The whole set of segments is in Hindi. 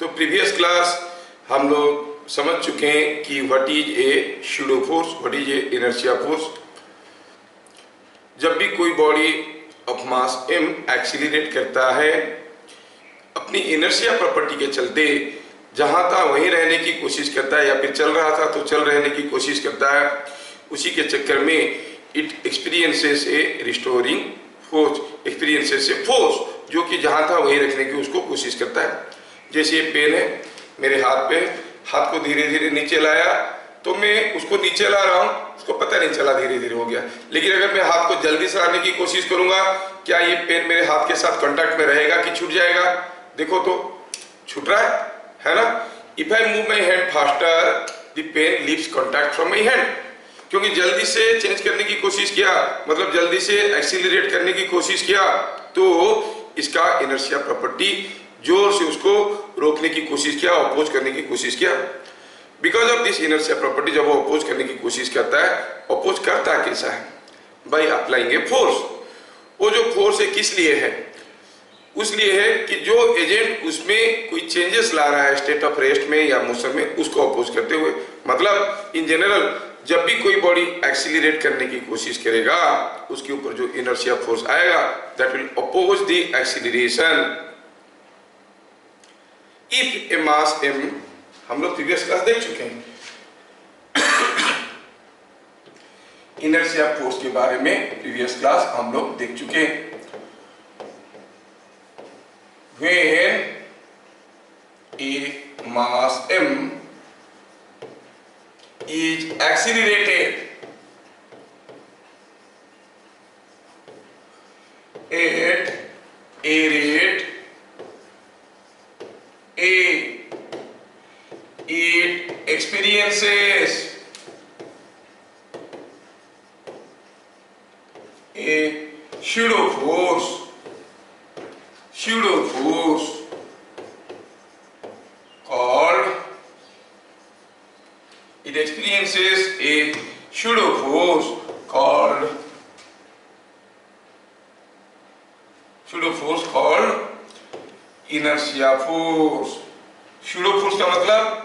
तो प्रीवियस क्लास हम लोग समझ चुके हैं कि what is a pseudo force, what is a inertia force. जब भी कोई body of mass m accelerate करता है अपनी इनर्शिया प्रॉपर्टी के चलते, जहां था वहीं रहने की कोशिश करता है या फिर चल रहा था तो चल रहने की कोशिश करता है, उसी के चक्कर में it experiences A restoring force, experiences a force जो कि जहां था वहीं रखने की उसको कोशिश करता है। जैसे ये पेन है मेरे हाथ पे, हाथ को धीरे धीरे नीचे लाया तो मैं उसको नीचे ला रहा हूँ, उसको पता नहीं चला धीरे धीरे हो गया। लेकिन अगर मैं हाथ को जल्दी से लाने की कोशिश करूंगा, क्या ये पेन मेरे हाथ के साथ कांटेक्ट में रहेगा कि छूट जाएगा? देखो तो छूट रहा है ना। If I move my hand faster the pen leaves contact from my hand, क्योंकि जल्दी से चेंज करने की कोशिश किया, मतलब जल्दी से एक्सीलरेट करने की कोशिश किया, तो इसका इनर्शिया प्रॉपर्टी जोर से उसको रोकने की कोशिश किया, अपोज करने की कोशिश किया। Because of this inertia property जब वो अपोज करने की कोशिश करता है, अपोज करता कैसा है? By applying a force. वो जो फोर्स है किस लिए है? उस लिए है कि जो एजेंट उसमें कोई चेंजेस ला रहा है स्टेट ऑफ रेस्ट में या मोशन में, उसको अपोज करते हुए। मतलब इन जनरल जब भी कोई बॉडी एक्सीलरेट करने की कोशिश करेगा उसके ऊपर जो इनर्शिया फोर्स आएगा that will oppose the acceleration. If a mass m, हम लोग प्रीवियस क्लास देख चुके हैं इनर्शिया फोर्स के बारे में, प्रीवियस क्लास हम लोग देख चुके हैं। When a mass m is accelerated at a rate a, it experiences a pseudo force called, it experiences a pseudo force called inertia force। pseudo force का मतलब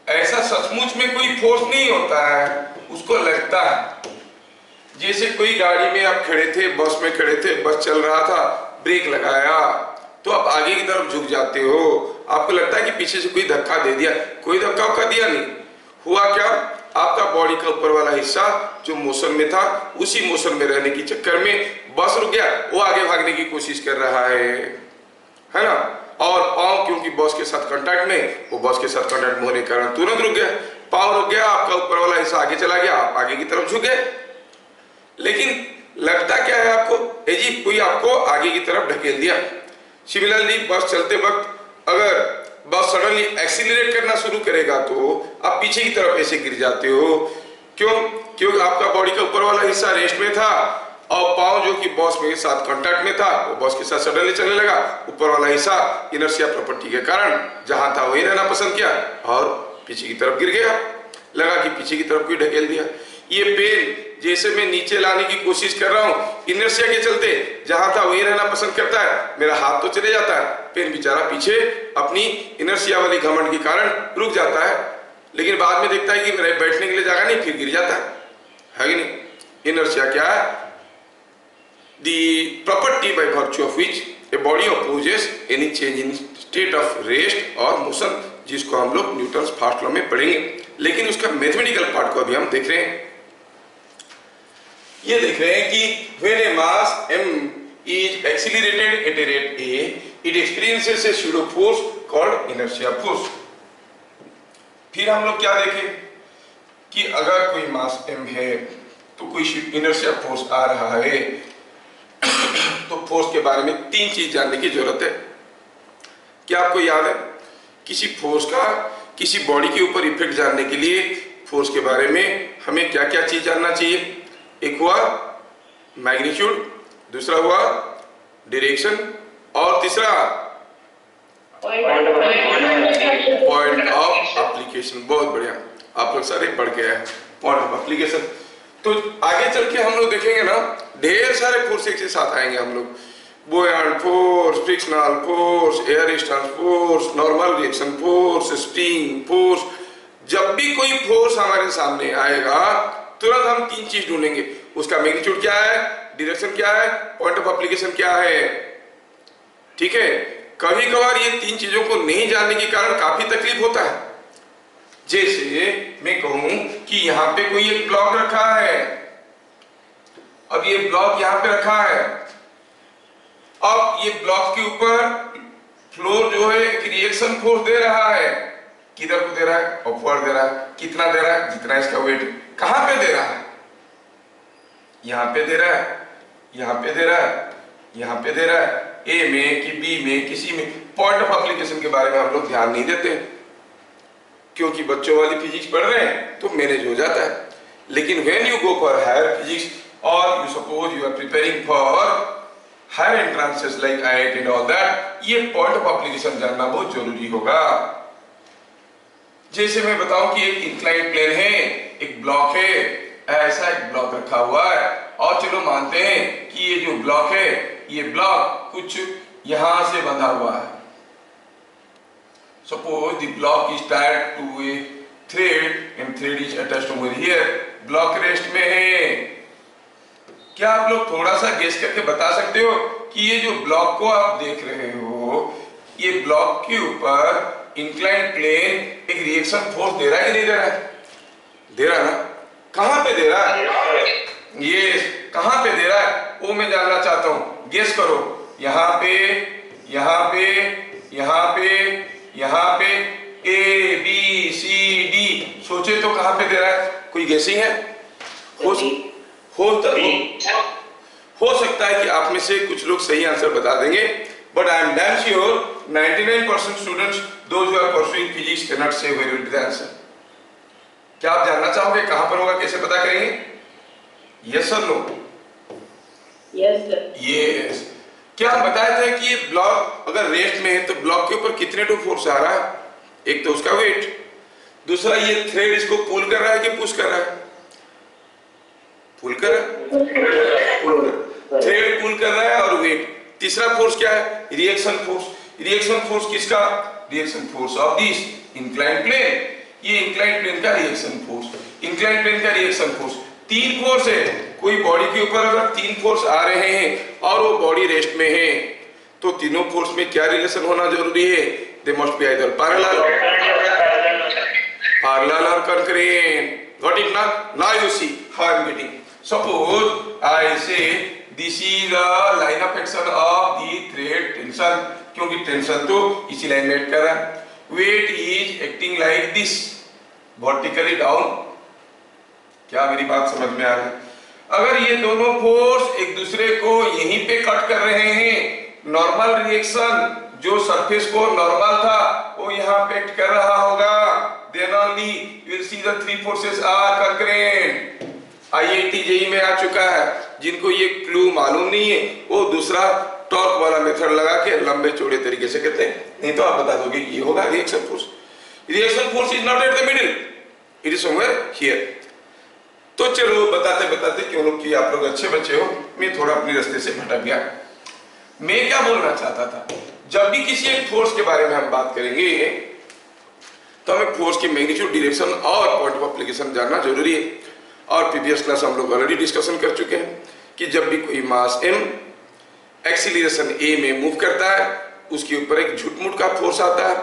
ऐसा सचमुच में कोई फोर्स नहीं होता है, उसको लगता है। जैसे कोई गाड़ी में आप खड़े थे, बस में खड़े थे, बस चल रहा था, ब्रेक लगाया तो आप आगे की तरफ झुक जाते हो, आपको लगता है कि पीछे से कोई धक्का दे दिया, कोई धक्का उक्का दिया नहीं। हुआ क्या? आपका बॉडी का ऊपर वाला हिस्सा जो मोशन में था उसी मोशन में रहने के चक्कर में बस रुक गया, वो आगे भागने की कोशिश कर रहा है ना। और पांव क्योंकि बस के साथ कांटेक्ट में, वो बस के साथ कांटेक्ट में होने के कारण तुरंत रुक गया, पांव रुक गया, आपका ऊपर वाला हिस्सा आगे चला गया, आप आगे की तरफ झुके। लेकिन लगता क्या है आपको? अजीब कोई आपको आगे की तरफ ढकेल दिया। सिमिलरली बस चलते वक्त अगर बस सडनली एक्सीलरेट करना शुरू करेगा तो आप पीछे की तरफ ऐसे गिर जाते हो। क्यों? क्योंकि आपका बॉडी का ऊपर वाला हिस्सा रेस्ट में था और पांव जो कि बस के साथ कांटेक्ट में था वो बस के साथ सडनली चलने लगा। ऊपर वाला हिस्सा इनर्शिया प्रॉपर्टी के कारण जहां था वहीं रहना पसंद किया और पीछे की तरफ गिर गया। लगा कि पीछे की तरफ कोई ढकेल दिया। ये पेन जैसे मैं नीचे लाने की कोशिश कर रहा हूँ, इनर्शिया के चलते जहां था वहीं रहना पसंद करता है, मेरा हाथ तो चले जाता है, पेन बेचारा पीछे अपनी इनर्शिया वाली घमंड के कारण रुक जाता है। लेकिन बाद में देखता है कि मेरे बैठने के लिए जगह नहीं, फिर गिर जाता है कि नहीं? इनर्शिया क्या है? The property by virtue of which a body opposes any change in state of rest और मोशन, जिसको हम लोग न्यूटन्स फर्स्ट लॉ में पढ़ेंगे। लेकिन उसका मैथमेटिकल पार्ट को अभी हम देख रहे हैं। ये देख रहे हैं कि when a mass m is accelerated at a rate a, it experiences a pseudo force called inertia force। फिर हम लोग क्या देखें कि अगर कोई मास m है तो कोई इनर्शिया फोर्स आ रहा है तो फोर्स के बारे में तीन चीज जानने की जरूरत है। क्या आपको याद है? किसी फोर्स का किसी बॉडी के ऊपर इफेक्ट जानने के लिए फोर्स के बारे में हमें क्या क्या चीज जानना चाहिए? एक हुआ मैग्नीट्यूड, दूसरा हुआ डायरेक्शन और तीसरा पॉइंट ऑफ एप्लीकेशन। बहुत बढ़िया, आप लोग सारे पढ़ के आए पॉइंट ऑफ एप्लीकेशन। तो आगे चल के हम लोग देखेंगे ना, ढेर सारे फोर्स एक साथ आएंगे हम लोग। buoyant force, frictional force, air stall force, normal reaction force, spring force. जब भी कोई फोर्स हमारे सामने आएगा तुरंत हम तीन चीज ढूंढेंगे, उसका मैग्नीट्यूड क्या है, डायरेक्शन क्या है, पॉइंट ऑफ एप्लीकेशन क्या है। ठीक है, कभी कभार ये तीन चीजों को नहीं जानने के कारण काफी तकलीफ होता है। जैसे मैं कहूं कि यहाँ पे कोई एक ब्लॉक रखा है, अब ये ब्लॉक यहाँ पे रखा है, अब ये ब्लॉक के ऊपर फ्लोर जो है एक रिएक्शन फोर्स दे रहा है, किधर को दे रहा है, अपवर्ड दे रहा है। कितना दे रहा है, जितना इसका वेट। कहां पे दे रहा है, यहां पे दे रहा है, यहां पे दे रहा है, यहां पे दे रहा है, ए में कि बी में, किसी में। पॉइंट ऑफ एप्लीकेशन के बारे में हम लोग ध्यान नहीं देते क्योंकि बच्चों वाली फिजिक्स पढ़ रहे हैं तो मैनेज हो जाता है। लेकिन when you go for higher physics और you suppose you are preparing for higher entrances like IIT and all that, ये पॉइंट ऑफ एप्लीकेशन जानना बहुत जरूरी होगा। जैसे मैं बताऊं कि एक इंक्लाइंड प्लेन है, एक ब्लॉक है, ऐसा एक ब्लॉक रखा हुआ है, और चलो मानते हैं कि ये जो ब्लॉक है, ये ब्लॉक कुछ यहां से बंधा हुआ है। Suppose the block is tied to a thread and thread is attached over here. Block rest में है। क्या आप लोग थोड़ा सा गेस करके बता सकते हो कि ये जो ब्लॉक को आप देख रहे हो, ये ब्लॉक के ऊपर इंक्लाइंड प्लेन एक रिएक्शन फोर्स दे रहा है कि नहीं दे रहा है? दे रहा है ना? कहां पे दे रहा है? ये कहां पे दे रहा है वो मैं जानना चाहता हूं। गेस करो, यहां पे, यहां पे, यहां पे, यहां पे, ए बी सी डी। सोचे तो कहां पे दे रहा है? कोई गेसिंग है? हो सकता है कि आप में से कुछ लोग सही आंसर बता देंगे, but I am damn sure 99% students, those who are pursuing physics, cannot say where will be the answer. क्या आप जानना चाहोगे कहां पर होगा, कैसे पता करेंगे? Yes or no? Yes sir. Yes. क्या हम बताए थे कि ये ब्लॉक अगर रेस्ट में है तो ब्लॉक के ऊपर कितने टू फोर्स आ रहा है? एक तो उसका वेट, दूसरा ये थ्रेड इसको पुल कर रहा है कि पुश कर रहा है? पुल कर रहा है, थ्रेड पुल कर रहा है और वेट। तीसरा फोर्स क्या है? Reaction force. रिएक्शन फोर्स किसका? Reaction force of this inclined plane. ये इंक्लाइंड प्लेन का रिएक्शन फोर्स, इंक्लाइंड प्लेन का रिएक्शन फोर्स। तीन फोर्स है। कोई बॉडी के ऊपर अगर तीन फोर्स आ रहे हैं और वो बॉडी रेस्ट में है तो तीनों फोर्स में क्या रिलेशन होना जरूरी है? They must be either parallel और concurrent. Got it now? Now you see how I am getting. Suppose I say this is the line of action of the thread tension, क्योंकि टेंशन तो इसी लाइन में एक्ट कर रहा है। Weight is acting like this, vertically down. क्या मेरी बात समझ में आ रही है? अगर ये दोनों फोर्स एक दूसरे को यहीं पे कट कर रहे हैं, नॉर्मल रिएक्शन जो सरफेस को नॉर्मल था वो यहाँ पे एक्ट कर रहा होगा, then only you will see the three forces are concurrent. IIT JEE में आ चुका है। जिनको ये क्लू मालूम नहीं है वो दूसरा टॉर्क वाला मेथड लगा के लंबे चौड़े तरीके से कहते हैं, नहीं तो आप बता दोगे ये होगा reaction force. Reaction force is not at the middle, it is somewhere here. तो चलो बताते बताते, क्यों लोग कि आप लोग अच्छे बच्चे हो, मैं थोड़ा अपने रास्ते से भटक गया। मैं क्या बोलना चाहता था, जब भी किसी एक फोर्स के बारे में हम बात करेंगे तो हमें फोर्स की मैग्नीट्यूड, डायरेक्शन और पॉइंट ऑफ एप्लीकेशन जानना जरूरी है। और प्रीवियस क्लास हम लोग ऑलरेडी डिस्कशन कर चुके हैं कि जब भी कोई मास m एक्सीलरेशन a में मूव करता है उसके ऊपर एक झुटमुट का फोर्स आता है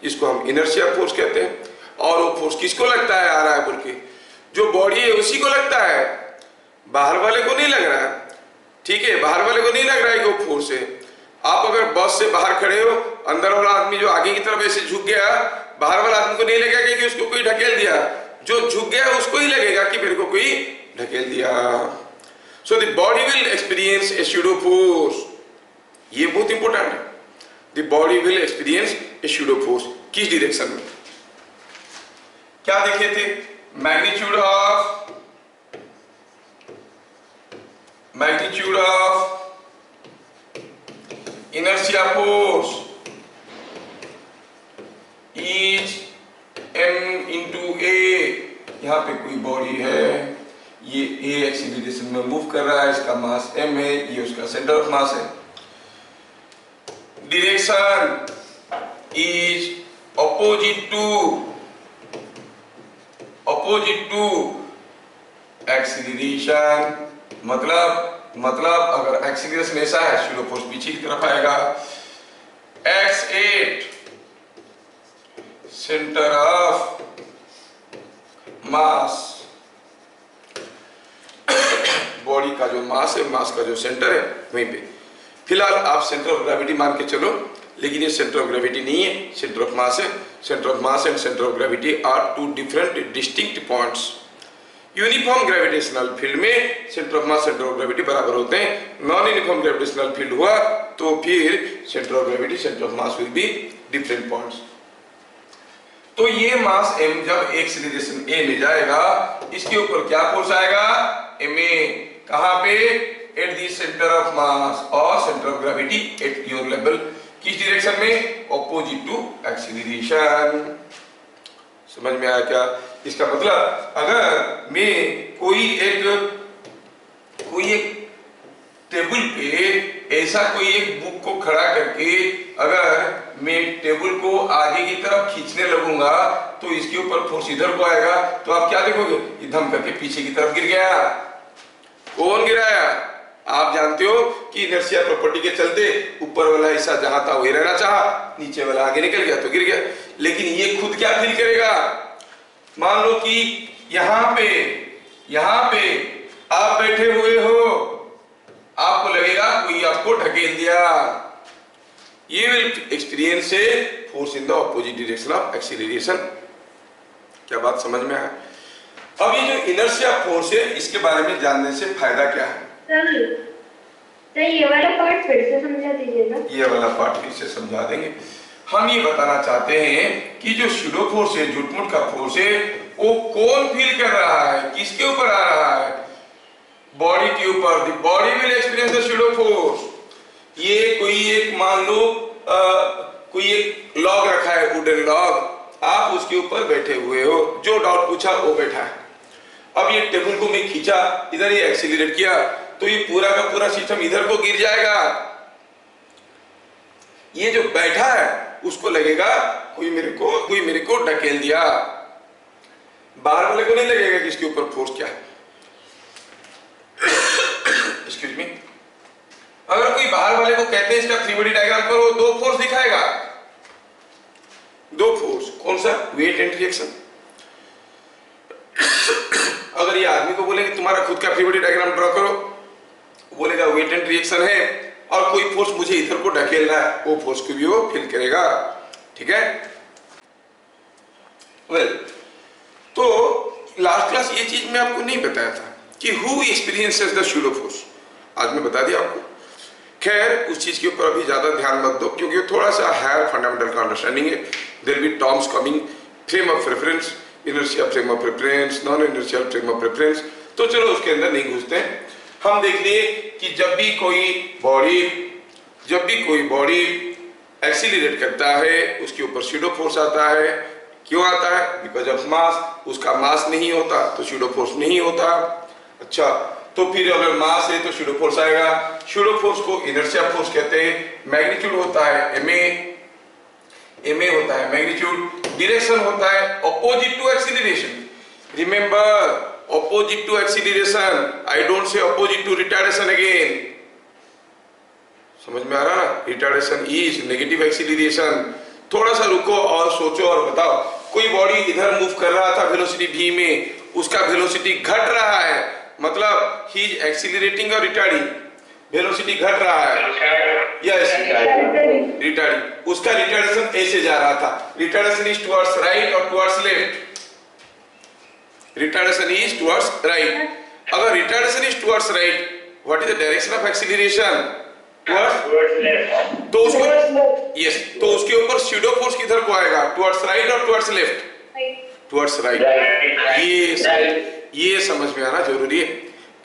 जिसको हम इनर्शिया फोर्स कहते हैं। और वो फोर्स किसको लगता है आ रहा है बोल के? जो बॉडी है उसी को लगता है, बाहर वाले को नहीं लग रहा है। ठीक है, बाहर वाले को नहीं लग रहा है कि वो फोर्स है। आप अगर बस से बाहर खड़े हो, अंदर वाला आदमी जो आगे की तरफ ऐसे झुक गया, बाहर वाला आदमी को नहीं लगेगा कि उसको कोई ढकेल दिया, जो झुक गया उसको ही लगेगा कि मेरे को कोई ढकेल दिया। So the body will experience A pseudo force, ये बहुत इंपॉर्टेंट है। The body will experience A pseudo force. किस डायरेक्शन में? क्या देखे थे? Magnitude of inertia force is m into a। यहाँ पे कोई बॉडी है, ये a एक्सीलरेशन में मूव कर रहा है, इसका मास m है, ये उसका सेंटर ऑफ मास है। direction is opposite to acceleration, मतलब अगर एक्सीलरेशन ऐसा है, स्यूडो फोर्स पीछे की तरफ आएगा। x8 centre of mass, body का जो मास है, मास का जो सेंटर है वहीं पे। फिलहाल आप सेंटर ऑफ ग्रेविटी मान के चलो, लेकिन ये सेंटर ऑफ ग्रेविटी नहीं है, सेंटर ऑफ मास है। Centre of mass and centre of gravity are two different distinct points. Uniform gravitational field में centre of mass centre of gravity बराबर होते हैं। नॉन यूनिफॉर्म ग्रेविटेशनल फील्ड हुआ तो फिर centre of gravity centre of mass will be different points. तो ये मास m जब एक्सीलरेशन a में जाएगा, इसके ऊपर क्या फोर्स आएगा, ma, कहां पे, at the centre of mass और centre of gravity at your level. किस डायरेक्शन में, ऑपोजिट टू एक्सीलरेशन। समझ में आया क्या? इसका मतलब अगर मैं कोई एक टेबल पे ऐसा कोई एक बुक को खड़ा करके अगर मैं टेबल को आगे की तरफ खींचने लगूंगा तो इसके ऊपर फोर्स इधर को आएगा, तो आप क्या देखोगे, धम करके पीछे की तरफ गिर गया। कौन गिराया? आप जानते हो कि इनर्शिया प्रॉपर्टी के चलते ऊपर वाला हिस्सा जहां था वही रहना चाहा, नीचे वाला आगे निकल गया तो गिर गया। लेकिन ये खुद क्या फील करेगा? मान लो कि यहां पे आप बैठे हुए हो, आपको लगेगा कोई आपको ढकेल दिया। ये विल एक्सपीरियंस से force in the opposite direction of acceleration. क्या बात समझ में आया? अब ये जो इनर्शिया फोर्स है, इसके बारे में जानने से फायदा क्या है? सर ये वाला पार्ट फिर से समझा दीजिएगा। ये वाला पार्ट फिर से समझा देंगे। हम ये बताना चाहते हैं कि जो स्यूडो फोर्स है, झूठमुठ का फोर्स है, वो कौन फील कर रहा है, किसके ऊपर आ रहा है? बॉडी के ऊपर। The body will experience the pseudo force. ये कोई एक मान लो कोई एक लॉग रखा है, वुडन लॉग, आप उसके ऊपर बैठे हुए हो, जो डाउट पूछा वो बैठा है। अब ये टेबल को मैं खींचा, इधर ये एक्सीलरेट किया, तो ये पूरा का पूरा सिस्टम इधर को गिर जाएगा। ये जो बैठा है उसको लगेगा कोई मेरे को ढकेल दिया। बाहर वाले को नहीं लगेगा कि इसके ऊपर फोर्स क्या है। एक्सक्यूज मी, अगर कोई बाहर वाले को कहते हैं इसका 3 बॉडी डायग्राम करो, दो फोर्स दिखाएगा। दो फोर्स, कौन सा? Weight and reaction. अगर ये आदमी को बोलेंगे तुम्हारा खुद का 3 बॉडी डायग्राम ड्रॉ करो, बोलेगा वेट एंड रिएक्शन है, और कोई फोर्स मुझे इधर को ढकेल रहा है, वो फोर्स को भी वो फील करेगा। ठीक है? वेल, तो लास्ट क्लास ये चीज मैं आपको नहीं बताया था कि who experiences the pseudo force. आज मैं बता दिया आपको। खैर, उस चीज के ऊपर अभी ज्यादा ध्यान मत दो, क्योंकि थोड़ा सा हायर फंडामेंटल का अंडरस्टैंडिंग है। There will be terms coming, frame of reference, inertia frame of reference, non inertial frame of reference. तो चलो उसके अंदर नहीं घुसते हैं। हम देख लिए कि जब भी कोई बॉडी एक्सीलरेट करता है, उसके ऊपर स्यूडो फोर्स आता है। क्यों आता है? Because of mass. उसका मास नहीं होता तो स्यूडो फोर्स नहीं होता। अच्छा, तो फिर अगर मास है तो स्यूडो फोर्स आएगा। स्यूडो फोर्स को इनर्शिया फोर्स कहते हैं। मैग्नीट्यूड होता है ma होता है मैग्नीट्यूड। डायरेक्शन होता है opposite to acceleration. Remember, opposite to acceleration, I don't say opposite to retardation again. समझ में आ रहा ना? Retardation is negative acceleration. थोड़ा सा रुको और सोचो और बताओ, कोई बॉडी इधर मूव कर रहा था वेलोसिटी v में, उसका वेलोसिटी घट रहा है, मतलब he is accelerating और retarding, वेलोसिटी घट रहा है। Yes, retarding. उसका रिटार्डेशन ऐसे जा रहा था। रिटार्डेशन इज टुवर्ड्स राइट और towards left. Retardation is towards right. अगर retardation is towards right, what is the direction of acceleration? Towards left. तो उसको yes, तो उसके ऊपर pseudo force किधर को आएगा? Towards right और towards left? Towards right. ये समझ में आना जरूरी है।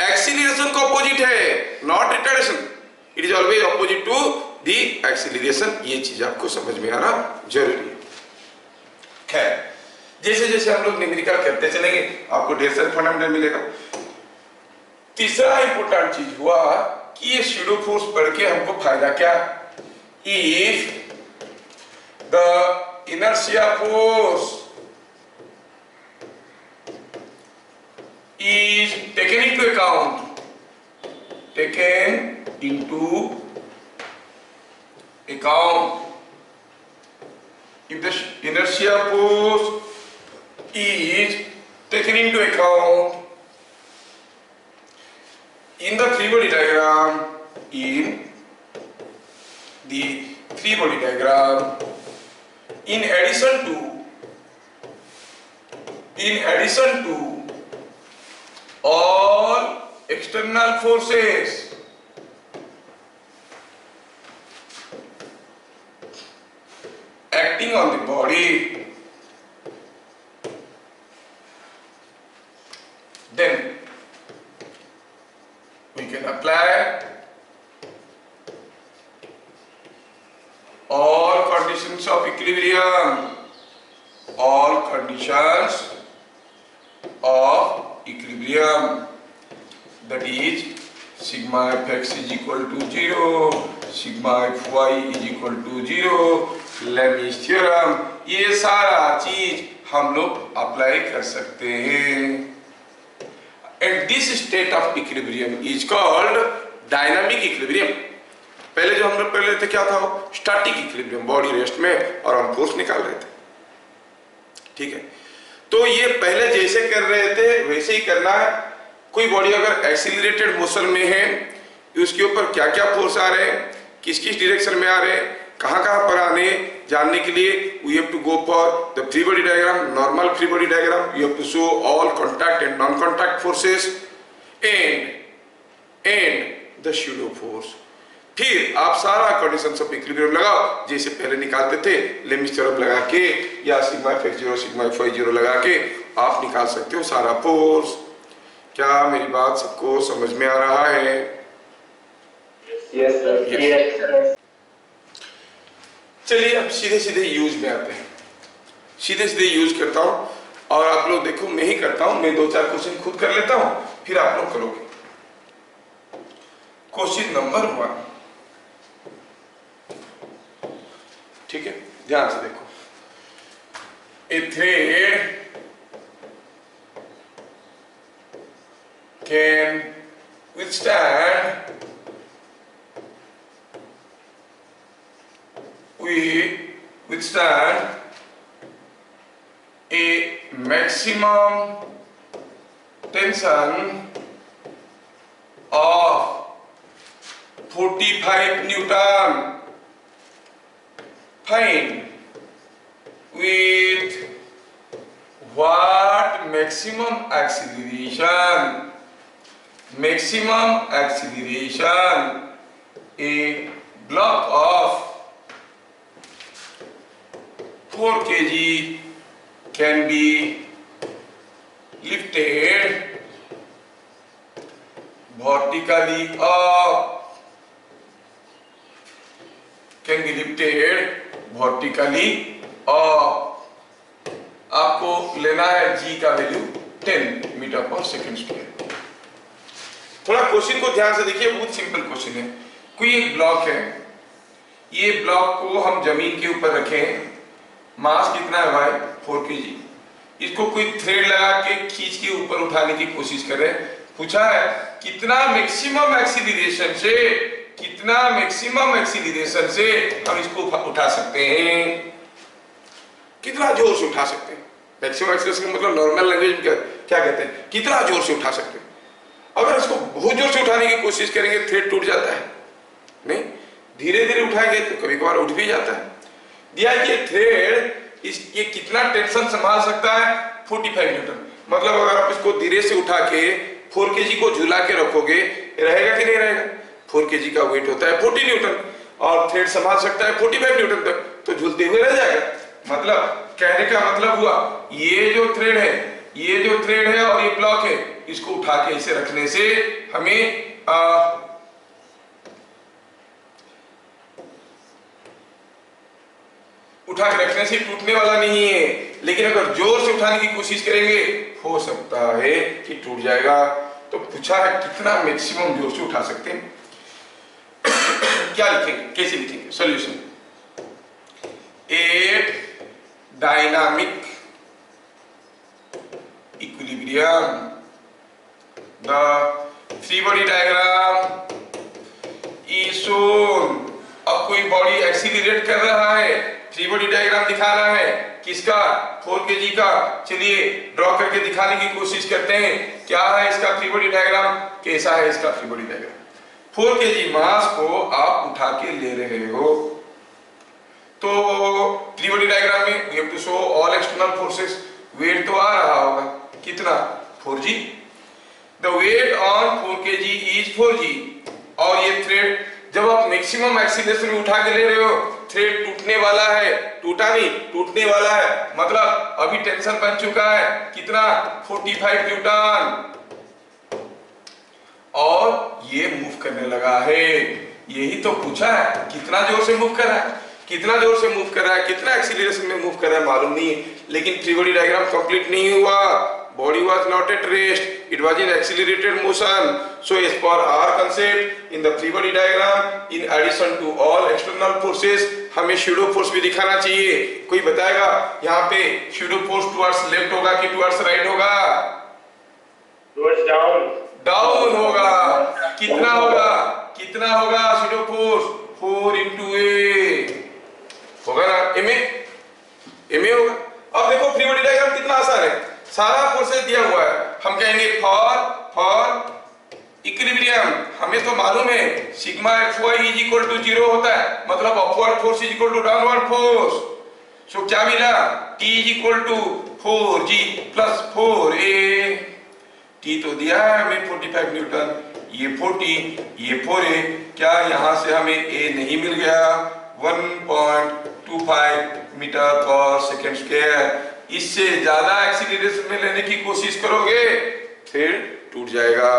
Acceleration का opposite है, not retardation. It is always opposite to the acceleration. ये चीज आपको समझ में आना जरूरी है। खैर, जैसे जैसे हम लोग न्यूमेरिकल करते चलेंगे, आपको ढेर सारे फंडामेंटल मिलेगा। तीसरा इंपॉर्टेंट चीज हुआ कि ये स्यूडो फोर्स पढ़ के हमको फायदा क्या? if the inertia force is taken into account, if the inertia force is taken into account in the free body diagram, in addition to all external forces acting on the body, then we can apply all conditions of equilibrium, that is sigma fx is equal to 0, sigma fy is equal to 0, Lami's theorem, ये सारा चीज हम लोग अप्लाई कर सकते हैं। And this state of equilibrium is called dynamic equilibrium. पहले जो हम लोग पढ़ रहे थे क्या था, स्टैटिक इक्विलिब्रियम, बॉडी रेस्ट में और हम फोर्स निकाल रहे थे, ठीक है। तो ये पहले जैसे कर रहे थे वैसे ही करना है। कोई बॉडी अगर एक्सीलरेटेड मोशन में है, उसके ऊपर क्या क्या फोर्स आ रहे हैं, किस किस डायरेक्शन में आ रहे हैं, कहां कहां पर आने, जानने के लिए we have to go for the free body diagram, normal free body diagram. You have to show all contact and non contact forces and the pseudo force. फिर आप सारा कंडीशंस ऑफ इक्विलिब्रियम लगाओ, जैसे पहले निकालते थे लेमिस थ्योरम लगा के या सिग्मा एफ 0 सिग्मा एफ 0 लगा के आप निकाल सकते हो सारा फोर्स। क्या मेरी बात सबको समझ में आ रहा है? Yes sir. चलिए अब सीधे सीधे यूज में आते हैं। सीधे सीधे यूज करता हूं और आप लोग देखो, मैं ही करता हूं, मैं 2-4 क्वेश्चन खुद कर लेता हूं, फिर आप लोग करोगे। क्वेश्चन नंबर 1, ठीक है, ध्यान से देखो। A thread can withstand a maximum tension of 45 Newton. Find with what maximum acceleration a block of 4 kg can be lifted vertically up, आपको लेना है g का value 10 metre per second square. थोड़ा क्वेश्चन को ध्यान से देखिए, बहुत सिंपल क्वेश्चन है। कोई एक ब्लॉक है, ये ब्लॉक को हम जमीन के ऊपर रखें, मास कितना है भाई 4 kg, इसको कोई थ्रेड लगा के खींच के ऊपर उठाने की कोशिश कर रहे हैं। पूछा है कितना मैक्सिमम एक्सीलरेशन से हम इसको उठा सकते हैं, कितना जोर से उठा सकते हैं। मैक्सिमम एक्सीलरेशन का मतलब नॉर्मल लैंग्वेज में क्या कहते हैं, कितना जोर से उठा सकते हैं। अगर इसको बहुत जोर से उठाने की कोशिश करेंगे थ्रेड टूट जाता है, नहीं, धीरे धीरे उठाएंगे तो कभी कभार उठ भी जाता है। दिया कि थ्रेड ये कितना टेंशन संभाल सकता है 45 न्यूटन। मतलब अगर आप इसको धीरे से उठा के 4 kg को झुला के रखोगे, रहेगा कि नहीं रहेगा। 4 kg का वेट होता है 40 न्यूटन और थ्रेड संभाल सकता है 45 न्यूटन तक, तो झूलते हुए रह जाएगा। मतलब कहने का मतलब हुआ ये जो थ्रेड है और ये ब्लॉक है, इसको उठा के इसे रखने से हमें उठा के रखने से टूटने वाला नहीं है, लेकिन अगर जोर से उठाने की कोशिश करेंगे हो सकता है कि टूट जाएगा। तो पूछा है कितना मैक्सिमम जोर से उठा सकते हैं। क्या लिखेंगे, कैसे लिखेंगे solution? At dynamic equilibrium the free body diagram is shown. अब कोई बॉडी एक्सीलरेट कर रहा है, फ्री बॉडी डायग्राम दिखाना है किसका, 4 kg का। चलिए ड्रॉ करके दिखाने की कोशिश करते हैं क्या है इसका फ्री बॉडी डायग्राम, कैसा है इसका free body diagram. 4 kg mass को आप उठा के ले रहे हो, तो फ्री बॉडी डायग्राम में we have to show all external forces. Weight तो आ रहा होगा कितना, 4g। The weight on 4 kg is 4g। और ये थ्रेड जब आप मैक्सिमम एक्सीलरेशन में उठा के ले रहे हो, थ्रेड टूटने वाला है, टूटा नहीं टूटने वाला है, मतलब अभी टेंशन बन चुका है कितना, 45 न्यूटन, और ये मूव करने लगा है। यही तो पूछा है कितना जोर से मूव कर रहा है, कितना जोर से मूव कर रहा है, कितना एक्सीलरेशन में मूव कर रहा है मालूम नहीं है, लेकिन फ्री बॉडी डायग्राम कंप्लीट नहीं हुआ। Body was not at rest, it was in accelerated motion. So as per our concept, in the free body diagram, in addition to all external forces, हमें pseudo force भी दिखाना चाहिए। कोई बताएगा यहाँ पे pseudo force towards left होगा कि towards right होगा? Towards down. Down होगा। कितना होगा, कितना होगा pseudo force? 4 into A होगा ना, MA होगा। अब देखो फ्री बॉडी डायग्राम कितना आसान है, सारा फोर्सेस दिया हुआ है। हम कहेंगे फॉर इक्विलिब्रियम, हमें तो मालूम है sigma Fy is equal to 0 होता है, मतलब upward force is equal to downward force. So क्या मिला, T is equal to 4g plus 4a। T तो दिया है हमें 45 न्यूटन, ये 40, ये 4a, क्या यहाँ से हमें a नहीं मिल गया, 1.25 मीटर पर सेकेंड स्क्वायर। इससे ज्यादा एक्सीलरेशन में लेने की कोशिश करोगे फिर टूट जाएगा।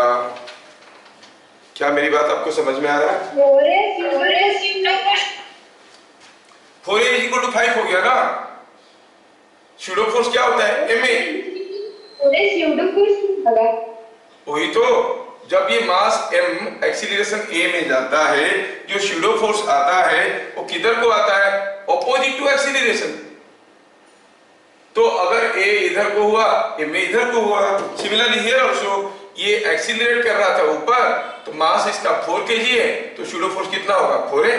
क्या मेरी बात आपको समझ में आ रहा है? 4a इज इक्वल टू 5 हो गया ना। स्यूडो फोर्स क्या होता है, MA। वही तो, जब ये मास m एक्सीलरेशन a में जाता है, जो स्यूडो फोर्स आता है वो किधर को आता है, ऑपोजिट टू एक्सीलरेशन। तो अगर a इधर को हुआ, m इधर को हुआ। सिमिलरली हियर आल्सो, ये एक्सीलरेट कर रहा था ऊपर, तो मास इसका 4 kg है, तो स्यूडो फोर्स कितना होगा, 4a।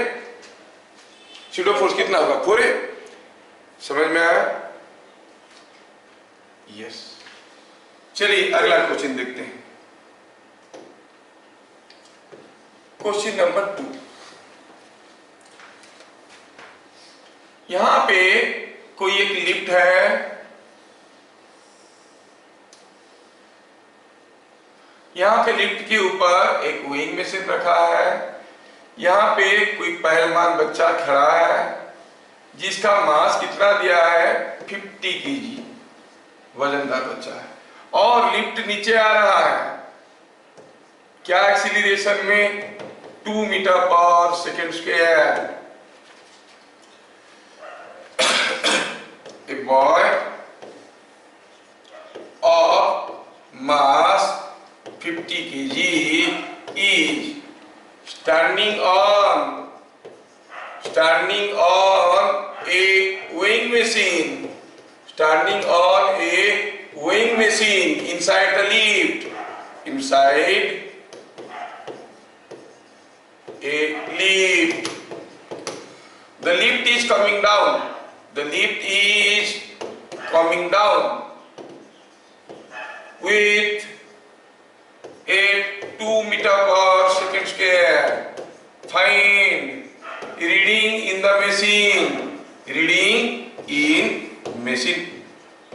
स्यूडो फोर्स कितना होगा, 4a। समझ में आया? यस। चलिए अगला क्वेश्चन देखते हैं। Question number 2। यहां पे कोई एक लिफ्ट है, यहां पे लिफ्ट के ऊपर एक वेइंग मशीन रखा है। यहां पे कोई पहलवान बच्चा खड़ा है जिसका मास कितना दिया है, 50 kg, वजनदार बच्चा है, और लिफ्ट नीचे आ रहा है, क्या एक्सीलरेशन में, 2 metre per second square. A boy of mass 50 kg is standing on a weighing machine, inside the lift, a lift. The lift is coming down. With a 2 meter per second square. Find reading in the machine.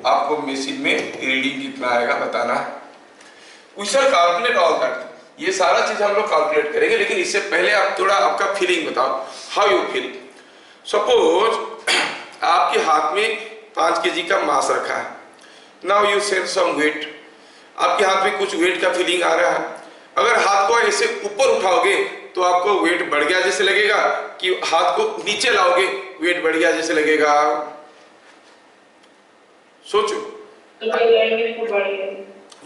आपको मशीन में रीडिंग कितना आएगा बताना है। We shall calculate all that. ये सारा चीज हम लोग कैलकुलेट करेंगे, लेकिन इससे पहले आप थोड़ा आपका फीलिंग बताओ, हाउ यू फील। सपोज आपके हाथ में 5 kg का मास रखा है, now you sense some weight, आपके हाथ में कुछ वेट का फीलिंग आ रहा है। अगर हाथ को ऐसे ऊपर उठाओगे तो आपको वेट बढ़ गया जैसे लगेगा, कि हाथ को नीचे लाओगे वेट बढ़ गया जैसे लगेगा, सोचो।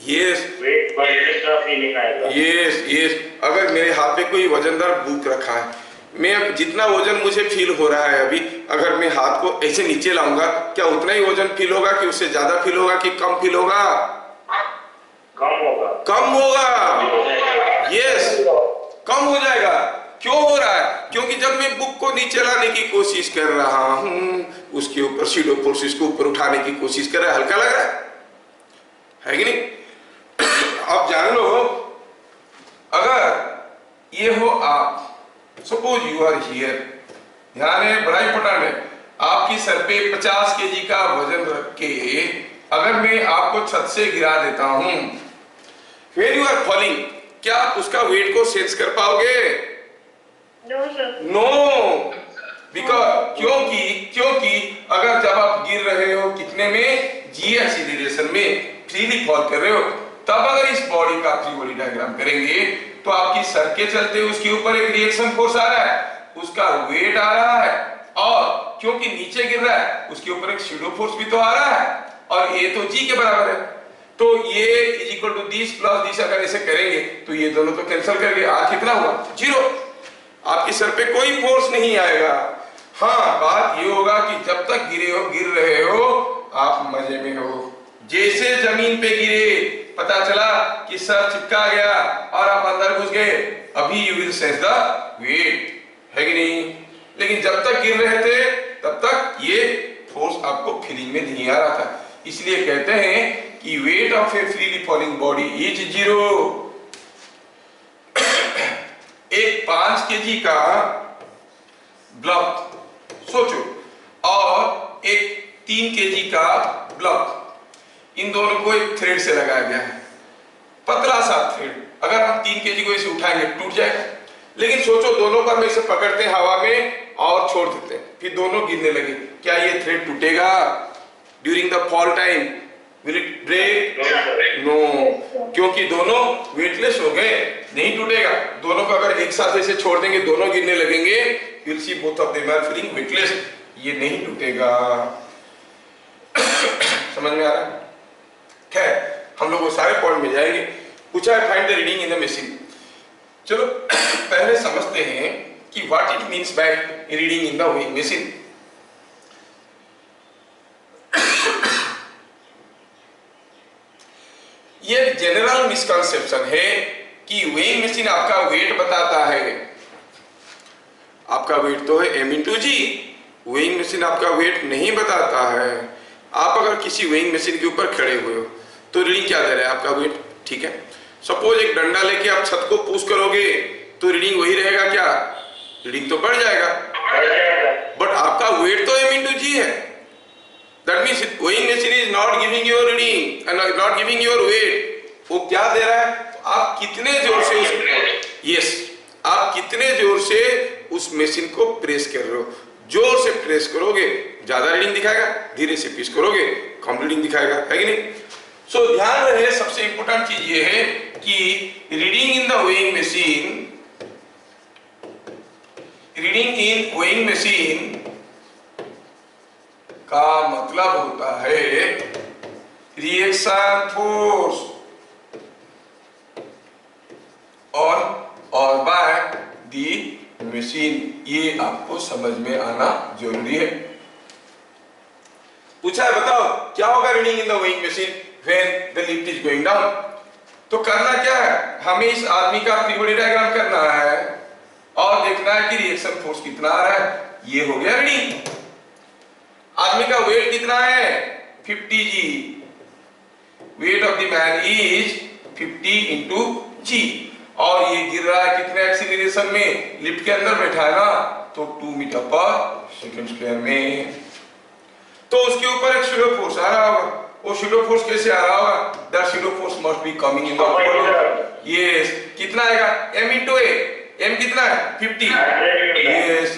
यस, वेट बढ़ने का फीलिंग आएगा। यस। अगर मेरे हाथ पे कोई वजनदार बुक रखा है, मैं जितना वजन मुझे फील हो रहा है अभी, अगर मैं हाथ को ऐसे नीचे लाऊंगा, क्या उतना ही वजन फील होगा कि उससे ज्यादा फील होगा कि कम फील होगा? कम होगा। कम होगा। यस, कम हो जाएगा। क्यों हो रहा है? क्योंकि जब मैं बुक को नीचे लाने की कोशिश कर रहा हूं, उसके ऊपर सीडो फोर्स इसको ऊपर उठाने की कोशिश कर रहा है, हल्का लग रहा है कि नहीं? अब जान लो, अगर ये हो आप, सपोज यू आर हियर, ध्यान है, बड़ा इंपॉर्टेंट है, आपकी सर पे 50 केजी का वजन रख के अगर मैं आपको छत से गिरा देता हूं, व्हेन यू आर फॉलिंग, क्या आप उसका वेट को सेंस कर पाओगे? No sir. नो, बिकॉज क्योंकि अगर जब आप गिर रहे हो कितने में, जी एक्सीलरेशन में फ्रीली फॉल कर रहे हो, तब अगर इस बॉडी का फ्री बॉडी डायग्राम करेंगे तो आपकी सर के चलते उसके ऊपर एक रिएक्शन फोर्स आ रहा है, उसका वेट आ रहा है, और क्योंकि नीचे गिर रहा है उसके ऊपर एक शैडो फोर्स भी तो आ रहा है, और ये तो जी के बराबर है। तो ये is equal to this plus this, अगर ऐसे करेंगे तो ये दोनों तो कैंसिल कर गए, आज कितना हुआ? 0। आपकी सर पे कोई फोर्स नहीं आएगा। हाँ, बात ये होगा कि जब तक गिर रहे हो आप मजे में हो। जैसे जमीन पे गिरे, पता चला कि सर चिपका गया और आप अंदर घुस गए, अभी you will sense the weight, है कि नहीं? लेकिन जब तक गिर रहे थे तब तक ये फोर्स आपको फीलिंग में नहीं आ रहा था। इसलिए कहते हैं कि weight of A freely falling body is 0। एक 5 केजी का ब्लॉक सोचो और एक 3 केजी का ब्लॉक, इन दोनों को एक थ्रेड से लगाया गया है, पतला सा थ्रेड। अगर हम 3 केजी को इसे उठाएंगे टूट जाएगा, लेकिन सोचो दोनों पर में इसे पकड़ते हैं हवा में और छोड़ देते हैं, फिर दोनों गिरने लगे, क्या ये थ्रेड टूटेगा? During the fall time will it break? No, क्योंकि दोनों वेटलेस हो गए, नहीं टूटेगा। दोनों को अगर एक साथ ऐसे छोड़ देंगे, दोनों गिरने लगेंगे, you'll see both of them are feeling weightless, ये नहीं टूटेगा। समझ में आ रहा है? खैर, हम लोग वो सारे पॉइंट में जाएंगे। पूछा है find the reading in the machine. चलो पहले समझते हैं कि what it means by reading in the weighing machine. ये जनरल मिसकंसेप्शन है कि वेइंग मशीन आपका वेट बताता है। आपका वेट तो है m/g, वेइंग मशीन आपका वेट नहीं बताता है। आप अगर किसी वेइंग मशीन के ऊपर खड़े हुए हो तो रीडिंग क्या दे रहा है? आपका वेट, ठीक है। सपोज एक डंडा लेके आप छत को पुश करोगे तो रीडिंग वही रहेगा क्या? रीडिंग तो बढ़ जाएगा, बट आपका वेट तो m/g है। That means weighing machine is not giving your reading and not giving your weight. वो क्या दे रहा है? आप कितने जोर से आप कितने जोर से उस मशीन को प्रेस कर रहे हो। जोर से प्रेस करोगे ज्यादा रीडिंग दिखाएगा, धीरे से प्रेस करोगे कम रीडिंग दिखाएगा, है कि नहीं? सो ध्यान रहे, सबसे इंपॉर्टेंट चीज ये है कि reading in the weighing machine का मतलब होता है रिएक्शन फोर्स और बाय दी मशीन। ये आपको समझ में आना जरूरी है। पूछा है बताओ क्या होगा reading in the weighing machine when the lift is going down. तो करना क्या है? हमें इस आदमी का फ्री बॉडी डायग्राम करना है और देखना है कि रिएक्शन फोर्स कितना आ रहा है। ये हो गया रीडिंग। आदमी का वेट कितना है? 50g। Weight of the man is 50 into g। और ये गिर रहा है कितने एक्सीलरेशन में? लिफ्ट के अंदर बैठा है ना, तो 2 मीटर पर सेकंड स्क्वायर में। तो उसके ऊपर एक शैडो फोर्स आ रहा होगा। वो शैडो फोर्स कैसे आ रहा होगा? That shadow force must be coming in the forward. Yes, कितना आएगा? m into a। m कितना है? 50। Yes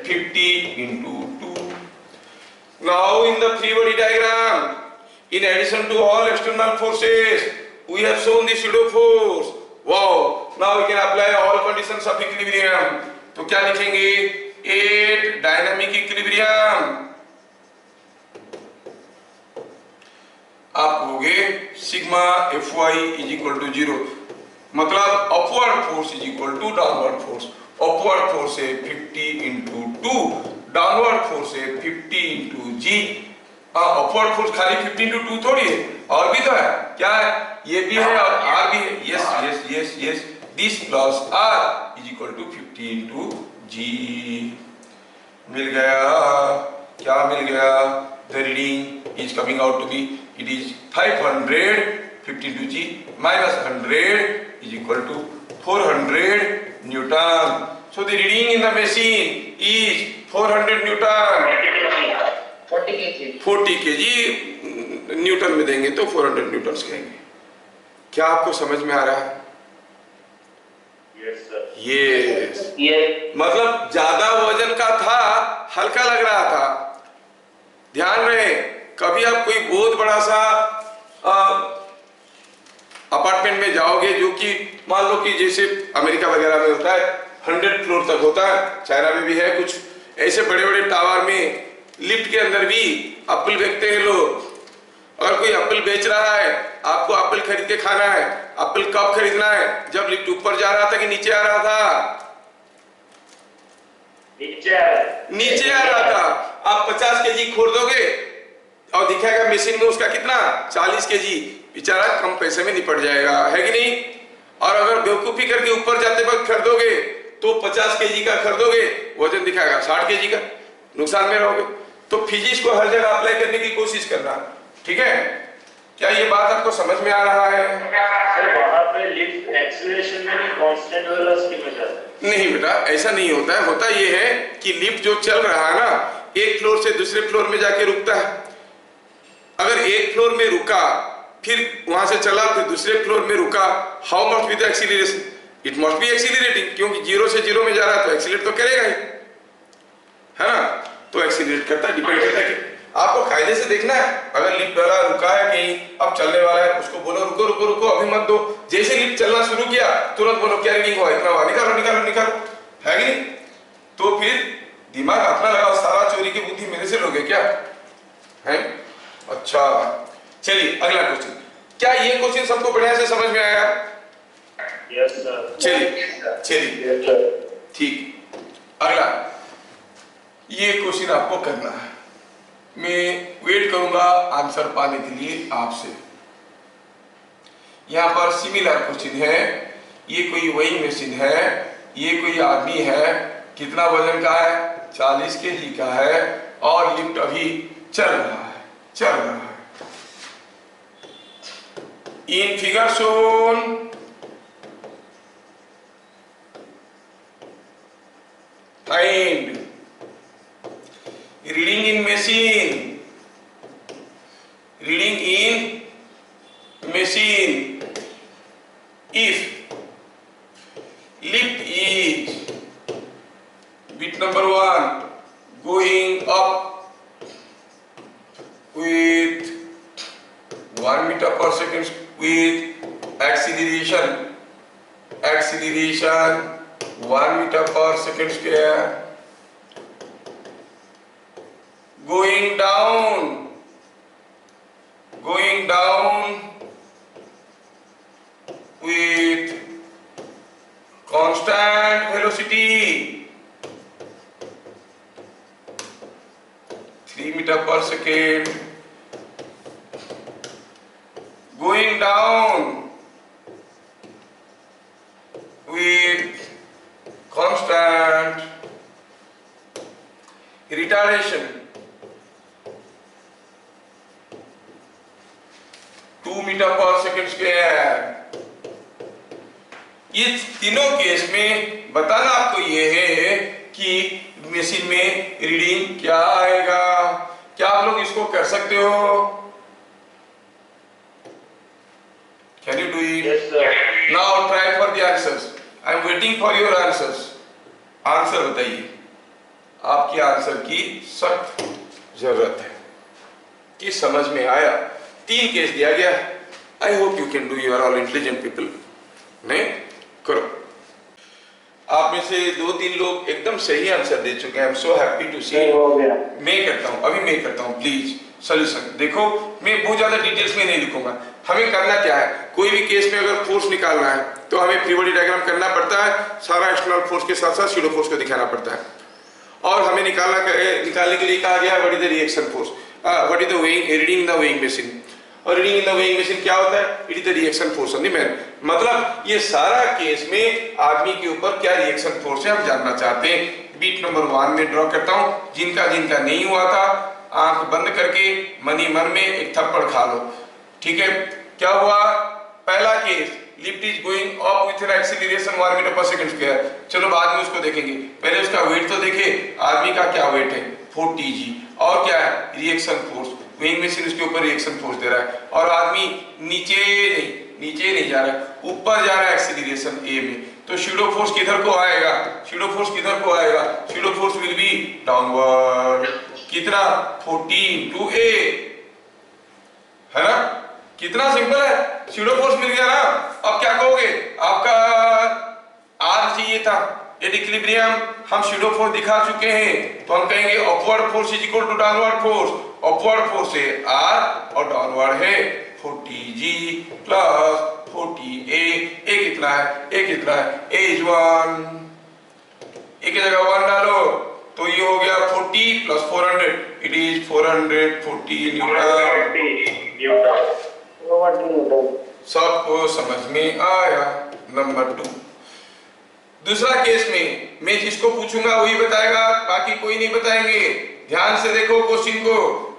50 into 2। Now in the free body diagram, in addition to all external forces, we have shown the pseudo force. Wow! Now we can apply all conditions of equilibrium. तो क्या लिखेंगे? 8 डायनामिक इक्विलिब्रियम। आप कहोगे sigma Fy is equal to 0। मतलब upward force is equal to downward force. Upward force है 50 इंटू 2, डाउनवर्ड फोर्स है 50 इंटू जी। अपवर्ड फोर्स खाली 50 इंटू 2 थोड़ी है, और भी तो है। क्या है? ये भी है और आर भी है। Yes yes yes yes, this plus R is equal to 50 into G. मिल गया? क्या मिल गया? The reading is coming out to be, it is 500 50 into G minus 100 is equal to 400 Newton. So the reading in the machine is 400 Newton. 40 kg Newton में देंगे तो 400 न्यूटन कहेंगे। क्या आपको समझ में आ रहा है? Yes sir. ये मतलब ज्यादा वजन का था, हल्का लग रहा था। ध्यान रहे, कभी आप कोई बहुत बड़ा सा अपार्टमेंट में जाओगे जो कि मान लो कि जैसे अमेरिका वगैरह में होता है 100 फ्लोर तक होता है, चाइना में भी है कुछ ऐसे बड़े बड़े टावर में, लिफ्ट के अंदर भी एप्पल बेचते हैं लोग। अगर कोई एप्पल बेच रहा है, आपको एप्पल खरीद के खाना है, एप्पल कब खरीदना है? जब लिफ्ट ऊपर जा रहा था कि नीचे आ रहा था? नीचे आ रहा था। आप 50 केजी खरीदोगे और दिखाएगा मशीन में उसका कितना 40 केजी, बेचारा कम पैसे में निपट जाएगा, है कि नहीं? और अगर बेवकूफी करके ऊपर जाते वक्त खरीदोगे तो 50 केजी का खरीदोगे, वजन दिखाएगा 60 केजी का, नुकसान में रहोगे। तो फिजिक्स को हर जगह अप्लाई करने की कोशिश करना, ठीक है? क्या ये बात आपको समझ में आ रहा है? सर वहां पे लिफ्ट एक्सीलरेशन में भी कांस्टेंट वेलोसिटी में जाता है? नहीं बेटा, ऐसा नहीं होता है। होता ये है कि लिफ्ट जो चल रहा है ना, एक फ्लोर से दूसरे फ्लोर में जाके रुकता है। अगर एक फ्लोर में रुका, फिर वहां से चला, फिर दूसरे फ्लोर में रुका, how must be the acceleration? It must be accelerating, क्योंकि 0 से 0 में जा रहा है तो एक्सीलरेट तो करेगा ही, है ना? तो एक्सीलरेट करता है, डिपेंड करता है कि आपको कायदे से देखना है। अगर लिफ्ट वाला रुका है कहीं, अब चलने वाला है, उसको बोलो रुको रुको रुको, अभी मत दो। जैसे लिफ्ट चलना शुरू किया तुरंत बोलो क्या रीडिंग हुआ, इतना हुआ, निकालो निकालो निकालो, है कि नहीं? तो फिर दिमाग अपना लगाओ, सारा चोरी की बुद्धि मेरे से लोगे क्या है? अच्छा चलिए अगला क्वेश्चन। क्या ये क्वेश्चन सबको बढ़िया से समझ में आया? Yes sir. चलिए चलिए ठीक, अगला ये क्वेश्चन आपको करना है। मैं वेट करूंगा आंसर पाने के लिए आपसे। यहां पर सिमिलर क्वेश्चन है। ये कोई वही मशीन है, ये कोई आदमी है, कितना वजन का है? 40 केजी का है, और लिफ्ट अभी चल रहा है, चल रहा है। In figure shown find reading in machine, reading in machine if lift is bit number 1 going up with 1 meter per second with acceleration 1 meter per second square, going down with constant velocity 3 meter per second, going down with constant retardation 2 meter per second square। इस तीनों केस में बताना आपको ये है कि मशीन में रीडिंग क्या आएगा। क्या आप लोग इसको कर सकते हो? Can you do it? Yes sir. Now try for the answers. I am waiting for your answers. Answer बताइए, आपकी आंसर की सख्त जरूरत है कि समझ में आया। 3 केस दिया गया। I hope you can do, you are all intelligent people. नहीं करो। आप में से 2-3 लोग एकदम सही आंसर दे चुके हैं। I am so happy to see. मैं करता हूं, अभी मैं करता हूं, प्लीज सोल्यूशन देखो। मैं बहुत ज्यादा डिटेल्स में नहीं लिखूंगा। हमें करना क्या है, कोई भी केस में अगर फोर्स निकालना है तो हमें फ्री बॉडी डायग्राम करना पड़ता है, सारा एक्सटर्नल फोर्स के साथ साथ स्यूडो फोर्स को दिखाना पड़ता है। और हमें निकालने के लिए कहा गया what is the reaction force, what is the weighing reading in the weighing machine. और reading in the weighing machine क्या होता है, it is the reaction force on the man. मतलब ये सारा केस में आदमी के ऊपर क्या रिएक्शन फोर्स है हम जानना चाहते हैं। बीट नंबर 1 में ड्रॉ करता हूं, जिनका नहीं हुआ था आंख बंद करके मनी मन में एक थप्पड़ खा लो। ठीक है, क्या हुआ, पहला case lift is going up with an acceleration 1 metre per second square. चलो बाद में उसको देखेंगे, पहले उसका वेट तो देखे, आदमी का क्या वेट है 40 g, और क्या है रिएक्शन फोर्स, वेइंग मशीन उसके ऊपर रिएक्शन फोर्स दे रहा है, और आदमी नीचे नहीं जा रहा है, ऊपर जा रहा है एक्सीलरेशन a में। तो शूडो फोर्स किधर को आएगा, शूडो फोर्स किधर को आएगा, pseudo force will be downward. कितना 40 into a, है ना, कितना सिंपल है, शूडो फोर्स मिल गया ना। अब क्या कहोगे, आपका आर चाहिए था, ये इक्विलिब्रियम हम शूडो फोर्स दिखा चुके हैं, तो हम कहेंगे upward force is equal to downward force. Upward force है आर और डाउनवर्ड है 40g प्लस 40a। ए कितना है, a इज 1, ए की जगह 1 डालो तो ये हो गया 40 प्लस 400, इट इज 440 न्यूटन। सबको समझ में आया। नंबर 2, दूसरा केस में मैं जिसको पूछूंगा वही बताएगा, बाकी कोई नहीं बताएंगे। ध्यान से देखो क्वेश्चन को,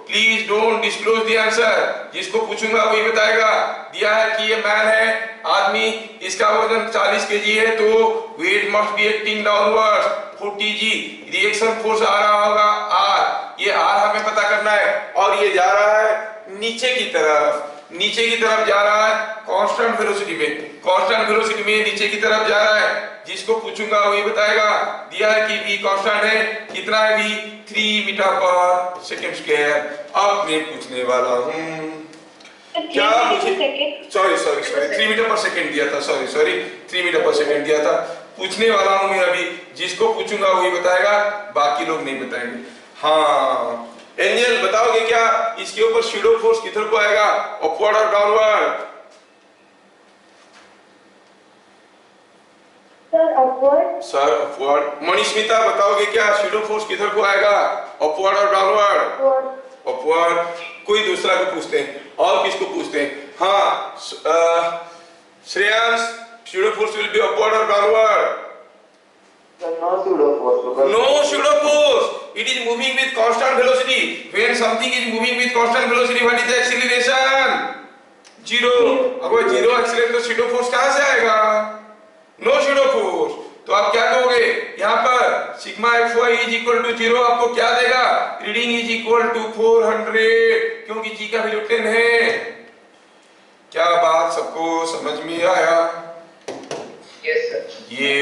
please don't disclose the answer, जिसको पूछूंगा वही बताएगा। दिया है कि ये मैन है, आदमी, इसका वजन 40 kg है, तो weight must be acting downwards 40g, reaction force आ रहा होगा r, ये r हमें पता करना है, और ये जा रहा है नीचे की तरफ जा रहा है कांस्टेंट वेलोसिटी में नीचे की तरफ जा रहा है। जिसको पूछूंगा वही बताएगा। दिया है कि v कांस्टेंट है, कितना है v 3 metre per second square. अब मैं पूछने वाला हूं, क्या मुझे सॉरी 3 मीटर पर सेकंड दिया था, सॉरी 3 मीटर पर सेकंड दिया था। पूछने वाला हूं मैं अभी, जिसको पूछूंगा वही बताएगा, बाकी लोग नहीं बताएंगे। हाँ एंजल बताओगे क्या, इसके ऊपर शूडो फोर्स किधर को आएगा, अपवर्ड और डाउनवर्ड? Sir upward. मनीष्मिता बताओगे क्या, शूडो फोर्स किधर को आएगा, अपवर्ड और डाउनवर्ड? अपवर्ड। कोई दूसरा को पूछते हैं, और किसको पूछते हैं? हाँ Shreyansh, pseudo force will be upward और downward? No pseudo force. It is moving with constant velocity. When something is moving with constant velocity, what is the acceleration? 0. अगर 0 acceleration तो pseudo force कहाँ से आएगा? No pseudo force. तो आप क्या कहोगे? यहाँ पर sigma fy is equal to 0 आपको क्या देगा? Reading is equal to 400, क्योंकि g का वैल्यू 10 है। क्या बात सबको समझ में आया? ये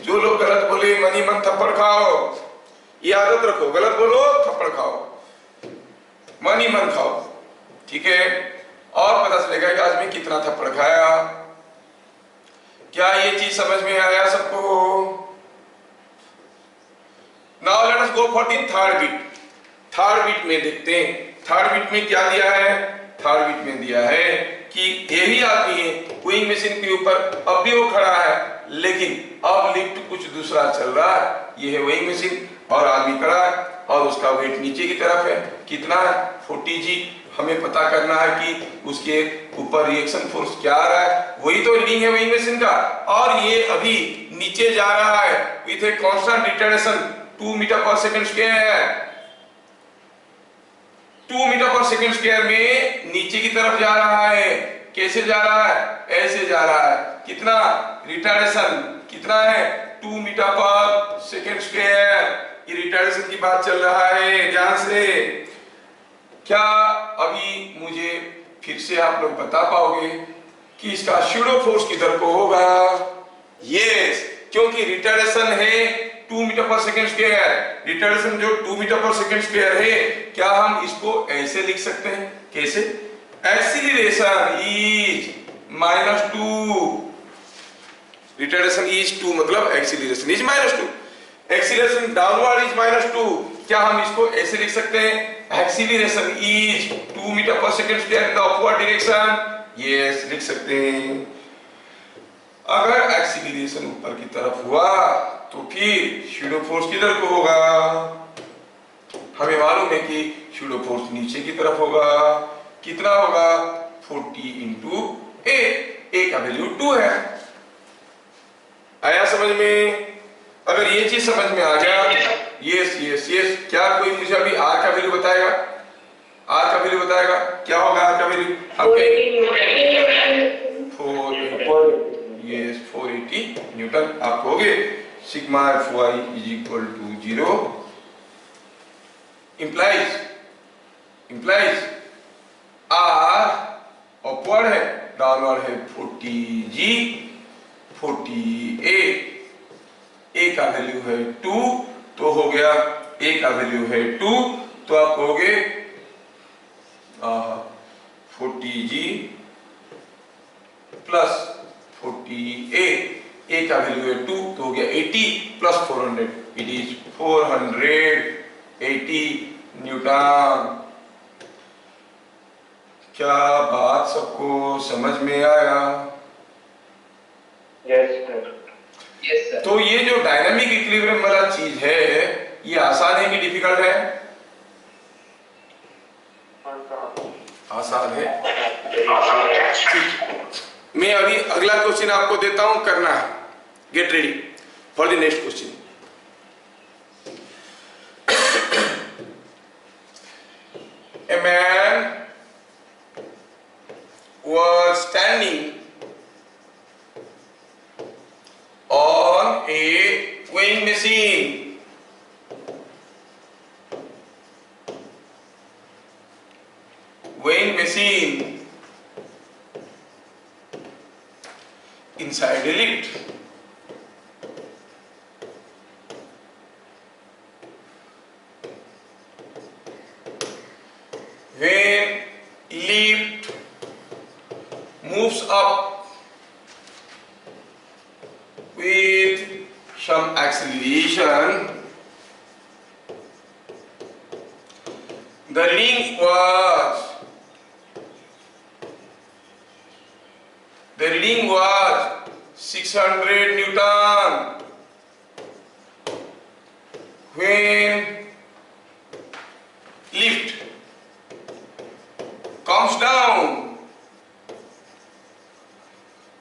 जो लोग गलत बोले मनी मन थप्पड़ खाओ, ये आदत रखो, गलत बोलो थप्पड़ खाओ, मनी मन खाओ, ठीक है? और पता चलेगा कि आज मैं कितना थप्पड़ खाया। क्या ये चीज समझ में आया सबको? Now let us go for the third bit. Third bit में देखते हैं, थर्ड बिट में क्या दिया है? थर्ड बिट में दिया है कि यही आदमी है, वेइंग मशीन के ऊपर अब भी वो खड़ा है, लेकिन अब लिफ्ट कुछ दूसरा चल रहा है। ये है वेइंग मशीन और आदमी खड़ा है, और उसका वेट नीचे की तरफ है। कितना है? 40g। हमें पता करना है कि उसके ऊपर रिएक्शन फोर्स क्या आ रहा है, वही तो रीडिंग है वेइंग मशीन का। और ये अभी नीचे जा रहा है with a constant retardation 2 metre per second square. 2 metre per second square में नीचे की तरफ जा रहा है। कैसे जा रहा है? ऐसे जा रहा है। कितना रिटार्डेशन कितना है? 2 मीटर पर सेकंड स्क्वायर। ये रिटार्डेशन की बात चल रहा है, ध्यान से। क्या अभी मुझे फिर से आप लोग बता पाओगे कि इसका शूडो फोर्स किधर को होगा? यस, क्योंकि रिटार्डेशन है 2 metre per second square. Retardation जो 2 मीटर पर सेकंड स्क्वायर है, क्या हम इसको ऐसे लिख सकते हैं? कैसे? Acceleration is -2। रिटार्डेशन इज 2 मतलब acceleration is -2। Acceleration downward is -2। क्या हम इसको ऐसे लिख सकते हैं? Acceleration is 2 metre per second square in the upward direction. Yes, लिख सकते हैं। अगर एक्सीलरेशन ऊपर की तरफ हुआ तो फिर शैडो फोर्स किधर को होगा? हमें मालूम है कि शैडो फोर्स नीचे की तरफ होगा। कितना होगा? 40 इंटू ए का वैल्यू 2 है। आया समझ में? अगर ये चीज समझ में आ गया, यस यस यस, क्या कोई मुझे अभी आर का वैल्यू बताएगा? आर का वैल्यू बताएगा? क्या होगा आर का वैल्यू? 480 न्यूटन। आप कहोगे sigma F Y is equal to 0 implies R upward है, डाउनवर्ड है 40 ए का वैल्यू है 2, तो हो गया ए का वैल्यू है 2, तो आप कहोगे 40G प्लस 40A, ए का वैल्यू है 2, तो हो गया 80 प्लस 400, इट इज 480 न्यूटन। क्या बात सबको समझ में आया? Yes sir. Yes sir. तो ये जो डायनामिक इक्विलिब्रियम वाला चीज है, ये आसान है कि डिफिकल्ट है? आसान है। मैं अभी अगला क्वेश्चन आपको देता हूं, करना है। Get ready for the next question. A man was standing on a weighing machine. Weighing machine inside a lift. When lift moves up with some acceleration, the reading was 600 Newton. When lift comes down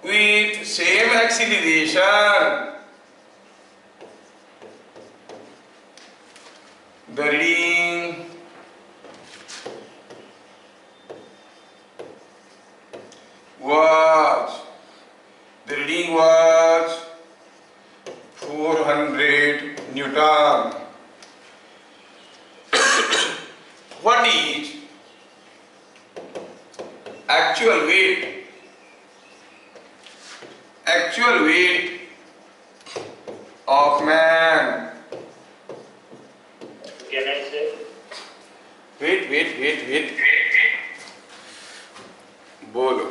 with same acceleration, the reading was 400 Newton. What is actual weight? Actual weight of man. Can I say? Wait. बोलो,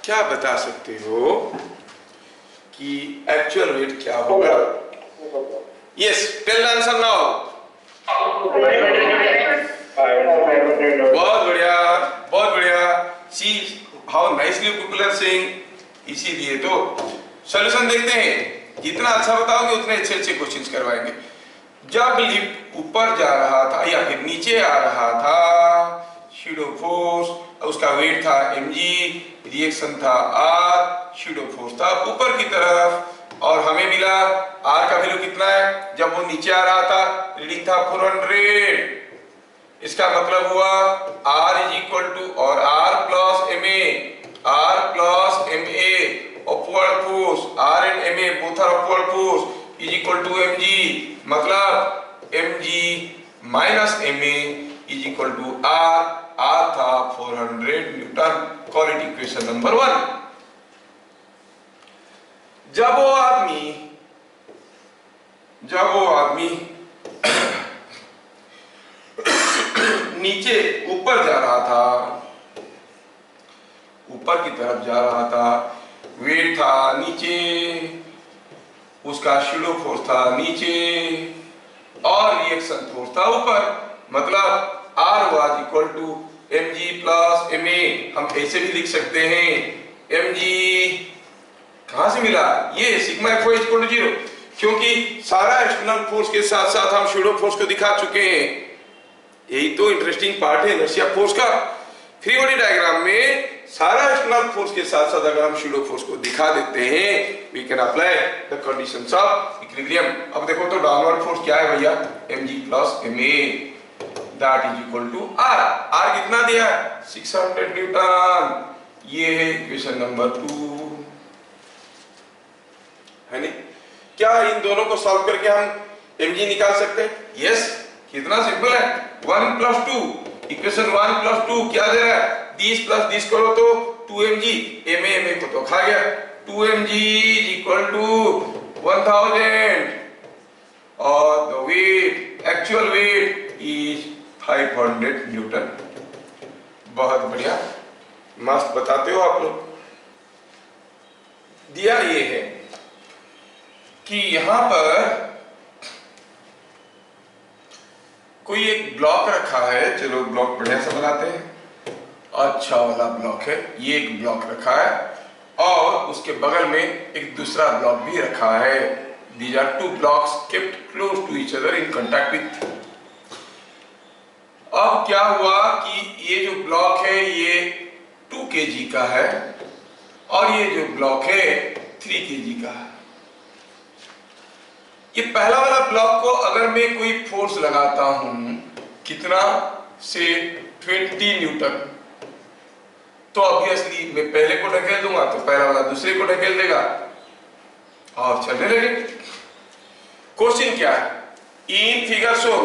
क्या बता सकते हो कि एक्चुअल वेट क्या होगा? Yes, tell the answer now. बहुत बढ़िया। See how nicely people are saying. इसीलिए तो सॉल्यूशन देखते हैं, जितना अच्छा बताओगे उतने अच्छे क्वेश्चंस करवाएंगे। जब लिफ्ट ऊपर जा रहा था या फिर नीचे आ रहा था, शैडो फोर्स, उसका वेट था mg, रिएक्शन था r, शैडो फोर्स था ऊपर की तरफ, और हमें मिला r का वैल्यू कितना है? जब वो नीचे आ रहा था रीडिंग था 400। इसका मतलब हुआ r इज इक्वल टू और r plus ma upward force, r and ma both are upward force is equal to mg, मतलब mg minus ma is equal to r था 400 न्यूटन। Quality equation number 1। जब वो आदमी नीचे ऊपर जा रहा था, ऊपर की तरफ जा रहा था, वेट था नीचे, उसका शैडो फोर्स था नीचे और रिएक्शन फोर्स था ऊपर, मतलब R was equal to mg plus ma। हम ऐसे भी लिख सकते हैं mg कहां से मिला? ये sigma F Y equal to 0, क्योंकि सारा एक्सटर्नल फोर्स के साथ साथ हम स्यूडो फोर्स को दिखा चुके हैं। यही तो इंटरेस्टिंग पार्ट है इनर्शिया फोर्स का। फ्री बॉडी डायग्राम में सारा एक्सटर्नल फोर्स के साथ साथ अगर हम स्यूडो फोर्स को दिखा देते हैं, we can apply the conditions of equilibrium. अब देखो तो डाउनवर्ड फोर्स क्या है भैया? mg plus ma that is equal to r। r कितना दिया है? 600 न्यूटन। ये है इक्वेशन नंबर 2, है नहीं? क्या इन दोनों को सॉल्व करके हम mg निकाल सकते हैं? यस। कितना सिंपल है, 1 प्लस 2, इक्वेशन 1 प्लस 2 क्या दे रहा है? 10 प्लस 10 करो तो 2mg, ma को तो खा गया, 2mg इक्वल टू 1000 और the weight, actual weight is 500 newton. बहुत बढ़िया, मस्त बताते हो आप लोग। दिया ये है कि यहां पर कोई एक ब्लॉक रखा है, चलो ब्लॉक बढ़िया से बनाते हैं। अच्छा वाला ब्लॉक है, ये एक ब्लॉक रखा है और उसके बगल में एक दूसरा ब्लॉक भी रखा है। These are two blocks kept close to each other in contact with। अब क्या हुआ कि ये जो ब्लॉक है ये 2 kg का है और ये जो ब्लॉक है 3 kg का है। ये पहला वाला ब्लॉक को अगर मैं कोई फोर्स लगाता हूं, कितना से 20 न्यूटन, तो ऑब्वियसली मैं पहले को ढकेल दूंगा तो पहला वाला दूसरे को ढकेल देगा और चलने लगे। क्वेश्चन क्या है? In figure show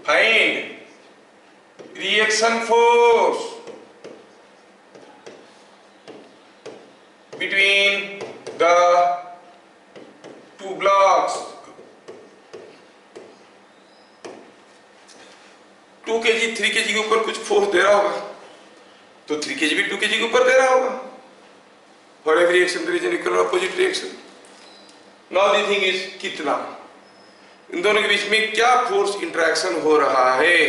find reaction force between the two blocks। 2 kg 3 kg के ऊपर कुछ फोर्स दे रहा होगा, तो 3 kg भी 2 kg के ऊपर दे रहा होगा। For every reaction there is an equal opposite reaction। Now the thing is कितना, इन दोनों के बीच में क्या फोर्स इंटरेक्शन हो रहा है?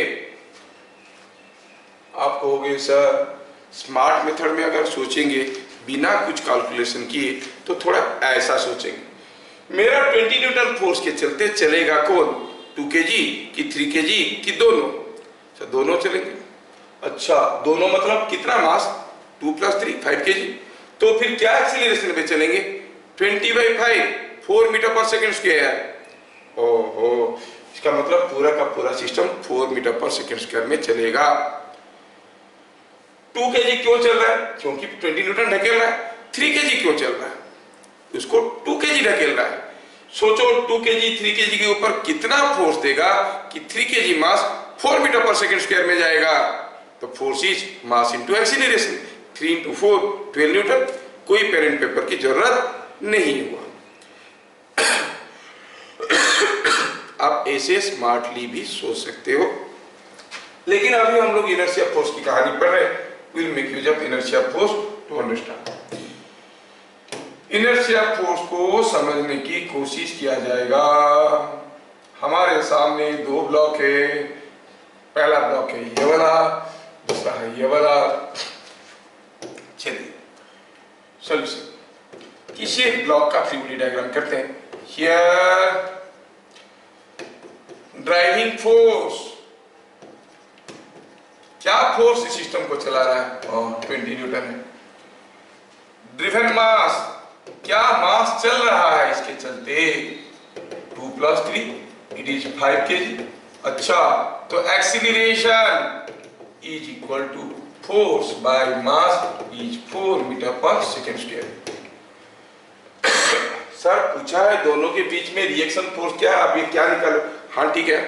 आप कहोगे सर स्मार्ट मेथड में अगर सोचेंगे बिना कुछ कैलकुलेशन किए तो थोड़ा ऐसा सोचेंगे, मेरा 20 न्यूटन फोर्स के चलते चलेगा कौन? 2 kg कि 3 kg कि दोनों? अच्छा दोनों चलेंगे। अच्छा दोनों मतलब कितना मास? 2 प्लस 3 5 kg। तो फिर क्या एक्सीलरेशन पे चलेंगे? 20/5 4 मीटर पर सेकेंड स्क्वायर। ओहो, इसका मतलब पूरा का पूरा system 4 metre per second square में चलेगा। 2 kg क्यों चल रहा है? क्योंकि 20 न्यूटन ढकेल रहा है। 3 kg क्यों चल रहा है? उसको 2 kg ढकेल रहा है। सोचो 2 kg 3 kg के ऊपर कितना फोर्स देगा कि 3 kg मास 4 मीटर पर सेकेंड स्क्वायर में जाएगा। तो force is mass into acceleration, 3 into 4 12 Newton. कोई पेन एंड पेपर की जरूरत नहीं हुआ। आप ऐसे स्मार्टली भी सोच सकते हो, लेकिन अभी हम लोग इनर्शिया फोर्स की कहानी पढ़ रहे हैं। We'll make use of inertia force to understand। Inertia force को समझने की कोशिश किया जाएगा। हमारे सामने 2 ब्लॉक है, पहला ब्लॉक है ये वाला, दूसरा है ये वाला। चलिए सॉल्यूशन, किसी एक ब्लॉक का फ्री बॉडी डायग्राम करते हैं। हियर ड्राइविंग फोर्स, क्या फोर्स इस सिस्टम को चला रहा है? 20 न्यूटन है। ड्रिवन मास, क्या मास चल रहा है इसके चलते? 2 प्लस 3 इट इज 5 kg। अच्छा तो acceleration is equal to force by mass is 4 metre per second square. Sir पूछा है दोनों के बीच में रिएक्शन फोर्स क्या है, आप ये क्या निकालो? हाँ ठीक है,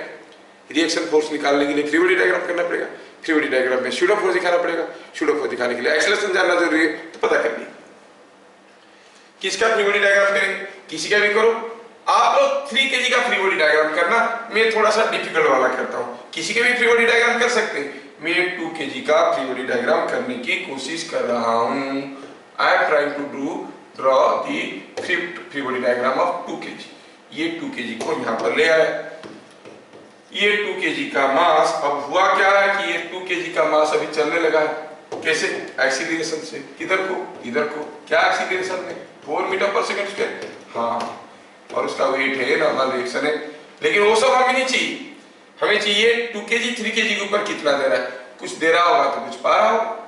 रिएक्शन फोर्स निकालने के लिए फ्री बॉडी डायग्राम करना पड़ेगा। फ्री बॉडी डायग्राम में स्यूडो फोर्स दिखाना पड़ेगा। स्यूडो फोर्स दिखाने के लिए एक्सेलरेशन जानना जरूरी है, तो पता कर लिया। किसका फ्री बॉडी डायग्राम करेंगे? किसी का भी करो। आप लोग 3 kg का फ्री बॉडी डायग्राम करना, मैं थोड़ा सा डिफिकल्ट वाला करता हूँ। किसी का भी फ्री बॉडी डायग्राम कर सकते हैं। मैं 2 kg का फ्री बॉडी डायग्राम करने की कोशिश कर रहा हूँ। I am trying to draw the free body diagram of 2 kg। ये 2 kg को यहाँ पर ले आए। ये 2 kg का मास, अब हुआ क्या है कि ये 2 kg का मास अभी चलने लगा है। कैसे? एक्सीलरेशन से। किधर को? इधर को। क्या एक्सीलरेशन में? 4 मीटर पर सेकंड स्क्वायर। हाँ, और उसका वेट है, नॉर्मल रिएक्शन है, लेकिन वो सब हमें नहीं चाहिए। हमें चाहिए 2 kg 3 kg के ऊपर कितना दे रहा है। कुछ दे रहा होगा तो कुछ पा रहा होगा,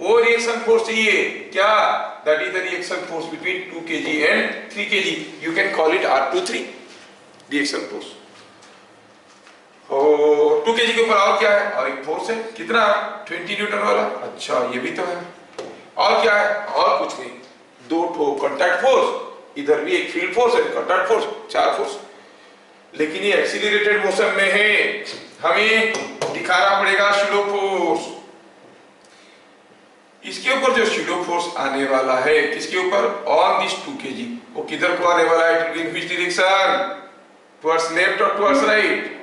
वो रिएक्शन फोर्स चाहिए। क्या? That is the reaction force between 2 kg and 3 kg। You can call it R23 reaction force. और 2 kg के ऊपर और क्या है? और एक फोर्स है, कितना? 20 न्यूटन वाला। अच्छा, ये भी तो है। और क्या है? और कुछ नहीं, 2 ठो कांटेक्ट फोर्स, इधर भी एक फील्ड फोर्स है, कांटेक्ट फोर्स, 4 फोर्स। लेकिन ये एक्सीलरेटेड मोशन में है, हमें दिखाना पड़ेगा शूडो फोर्स। इसके ऊपर जो शूडो फोर्स आने वाला है, किसके ऊपर? ऑन दिस 2 kg, वो किधर को आने वाला है? In which direction? Towards left और टुवर्ड्स राइट?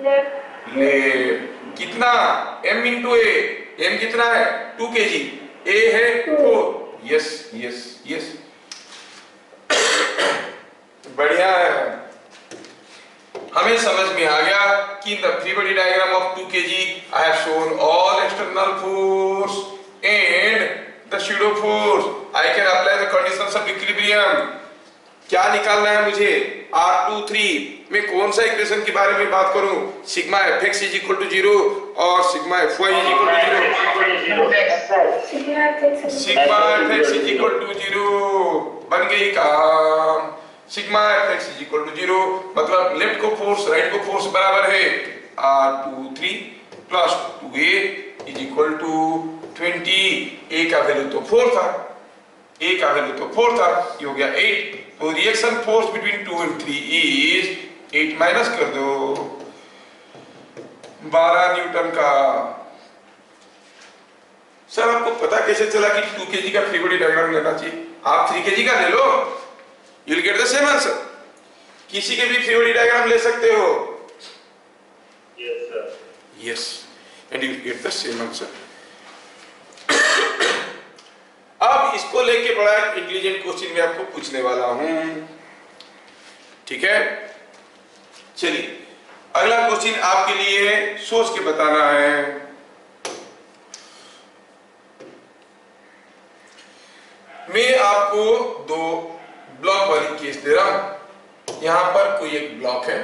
लेफ्ट। कितना? m इंटू ए। m कितना है? 2 kg, a है 4। यस यस यस, बढ़िया है। हमें समझ में आ गया कि in the free body diagram of 2 kg I have shown all external force and the pseudo force. I can apply the conditions of equilibrium. क्या निकालना है मुझे? R23 में कौन सा इक्वेशन के बारे में बात करूं? Sigma fx is equal to 0 और sigma fy is equal to 0। Sigma fx is equal to 0 बन गई काम। Sigma fx is equal to 0 मतलब लेफ्ट को फोर्स राइट को फोर्स बराबर है R23 plus 2a is equal to 20। a का वैल्यू तो 4 था, a का वैल्यू तो 4 था, ये हो गया 8। तो reaction force between 2 and 3 is 8 minus कर दो 12 न्यूटन का। सर आपको पता कैसे चला कि 2 kg का फ्री बॉडी डायग्राम लेना चाहिए? आप 3 kg का ले लो, you'll get the same answer। किसी के भी फ्री बॉडी डायग्राम ले सकते हो। Yes, sir. Yes, and you'll get the same answer। अब इसको लेके बड़ा इंटेलिजेंट क्वेश्चन मैं आपको पूछने वाला हूं, ठीक है? चलिए, अगला क्वेश्चन आपके लिए है, सोच के बताना है। मैं आपको 2 ब्लॉक वाली केस दे रहा हूं। यहां पर कोई एक ब्लॉक है,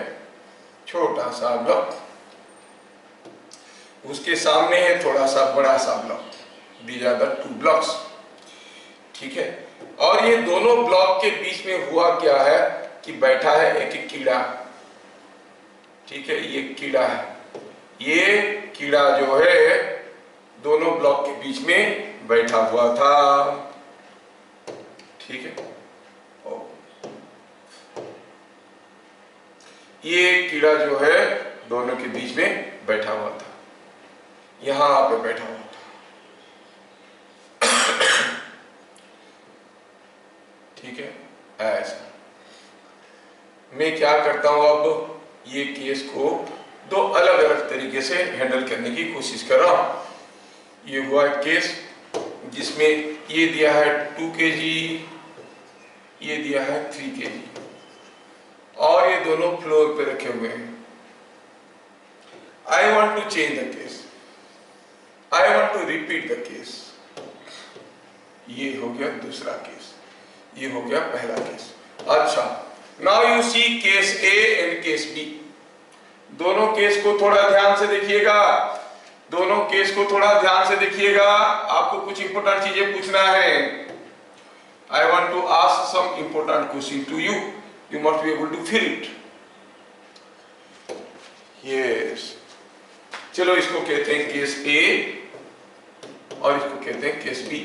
छोटा सा ब्लॉक, उसके सामने है थोड़ा सा बड़ा सा block. These are the 2 blocks, ठीक है? और ये दोनों ब्लॉक के बीच में हुआ क्या है कि बैठा है एक कीड़ा, ठीक है? ये कीड़ा है, ये कीड़ा जो है दोनों ब्लॉक के बीच में बैठा हुआ था, ठीक है? ये कीड़ा जो है दोनों के बीच में बैठा हुआ था, यहां पे बैठा हुआ था। ठीक है, ऐसा मैं क्या करता हूं, अब ये केस को 2 अलग अलग तरीके से हैंडल करने की कोशिश कर रहा हूं। ये हुआ केस जिसमें ये दिया है 2 kg, ये दिया है 3 kg और ये दोनों फ्लोर पे रखे हुए हैं। I want to change the case, I want to repeat the case. ये हो गया दूसरा केस, ये हो गया पहला केस। अच्छा, now you see case A and case B. दोनों केस को थोड़ा ध्यान से देखिएगा, दोनों केस को थोड़ा ध्यान से देखिएगा। आपको कुछ इंपॉर्टेंट चीजें पूछना है। I want to ask some important question to you, you must be able to fill it. Yes, चलो इसको कहते हैं केस ए और इसको कहते हैं केस बी।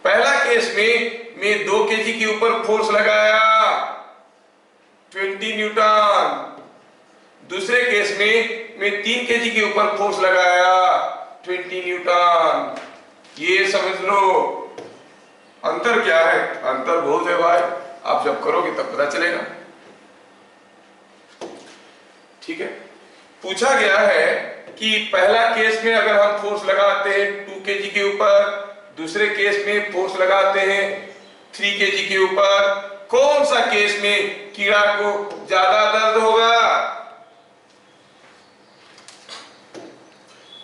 पहला केस में मैं 2 kg के ऊपर फोर्स लगाया 20 न्यूटन। दूसरे केस में मैं 3 kg के ऊपर फोर्स लगाया 20 न्यूटन। ये समझ लो अंतर क्या है। अंतर बहुत है भाई, आप जब करोगे तब पता चलेगा। ठीक है, पूछा गया है कि पहला केस में अगर हम फोर्स लगाते हैं 2 kg के ऊपर, दूसरे केस में फोर्स लगाते हैं 3 kg के ऊपर, कौन सा केस में कीड़ा को ज्यादा दर्द होगा?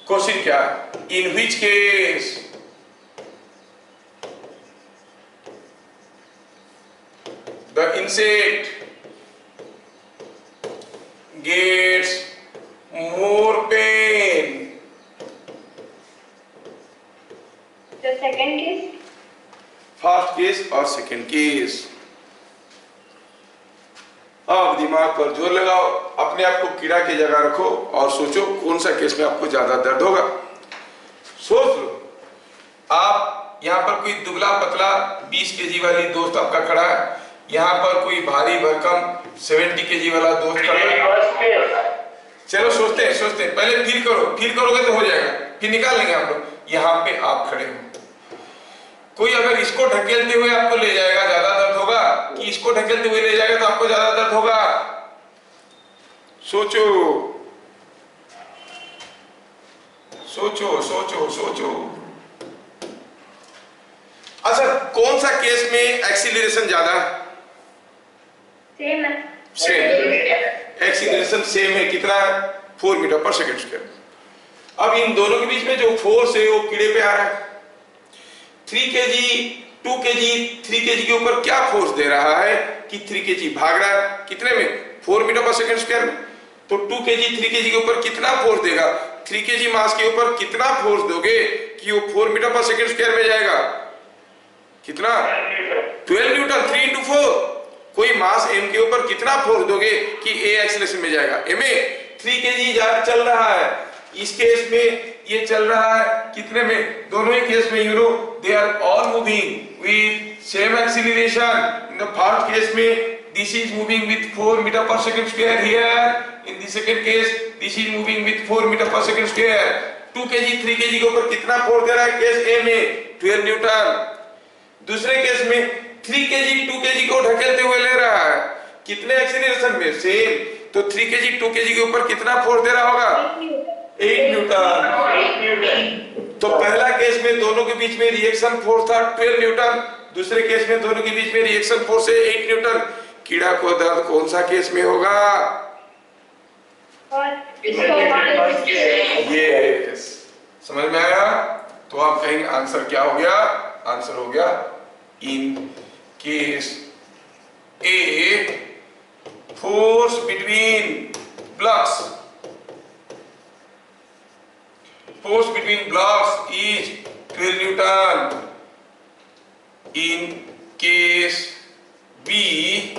क्वेश्चन क्या है? In which case the insect gets more pain. The second case. First case और सेकंड केस। अब दिमाग पर जोर लगाओ, अपने आप को कीड़ा की जगह रखो और सोचो कौन सा केस में आपको ज्यादा दर्द होगा। सोच लो, आप यहाँ पर कोई दुबला पतला 20 केजी वाली दोस्त आपका खड़ा है, यहाँ पर कोई भारी भरकम 70 केजी वाला दोस्त खड़ा है। चलो सोचते हैं, पहले फील करोगे तो हो जाएगा, फिर निकाल लेंगे हम लोग। यहाँ पे आप खड़े हो, कोई अगर इसको ढकेलते हुए आपको ले जाएगा ज्यादा दर्द होगा कि इसको ढकेलते हुए ले जाएगा तो आपको ज्यादा दर्द होगा? सोचो सोचो सोचो सोचो। अच्छा, कौन सा केस में एक्सीलरेशन ज्यादा है? सेम है। सेम, एक्सीलरेशन सेम है। कितना है? 4 मीटर पर सेकंड स्क्वायर। अब इन दोनों के बीच में जो फोर्स है वो कीड़े पे आ रहा है। 3 केजी 2 केजी 3 केजी के ऊपर क्या फोर्स दे रहा है कि 3 केजी भाग रहा है कितने में? 4 मीटर पर सेकंड स्क्वायर में। तो 2 केजी 3 केजी के ऊपर कितना फोर्स देगा? 3 केजी मास के ऊपर कितना फोर्स दोगे कि वो 4 मीटर पर सेकंड स्क्वायर में जाएगा? कितना? 12 न्यूटन। 3 into 4। कोई मास m के ऊपर कितना फोर्स दोगे कि a एक्सीलरेशन में जाएगा? m में 3 केजी चल रहा है, इस केस में ये चल रहा है कितने में? दोनों ही केस में you know they are all moving with same acceleration. In the first case में this is moving with 4 metre per second square here, in the second case this is moving with 4 metre per second square. 2 KG 3 KG के ऊपर कितना फोर्स दे रहा है केस a में? 12 न्यूटन। दूसरे केस में 3 केजी 2 केजी को ढकेलते हुए ले रहा है, कितने एक्सीलरेशन में? सेम। तो 3 केजी 2 केजी के ऊपर कितना फोर्स दे रहा होगा? 8 न्यूटन। तो पहला केस में दोनों के बीच में रिएक्शन फोर्स था 12 न्यूटन, दूसरे केस में दोनों के बीच में रिएक्शन फोर्स है 8 न्यूटन। कीड़ा को दर्द कौन सा केस में होगा? यस, समझ में आया? तो आप कहेंगे आंसर क्या हो गया? आंसर हो गया in case a force between blocks is 12 Newton. In case B,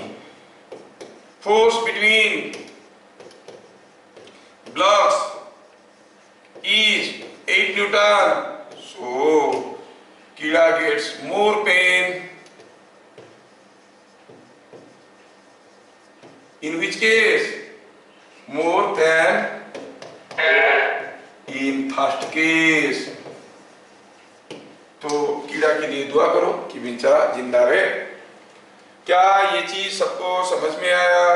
force between blocks is 8 Newton. So Kida gets more pain. In which case? More than in first case. तो कीड़ा के लिए दुआ करो कि बेचारा जिंदा रहे। क्या ये चीज सबको समझ में आया?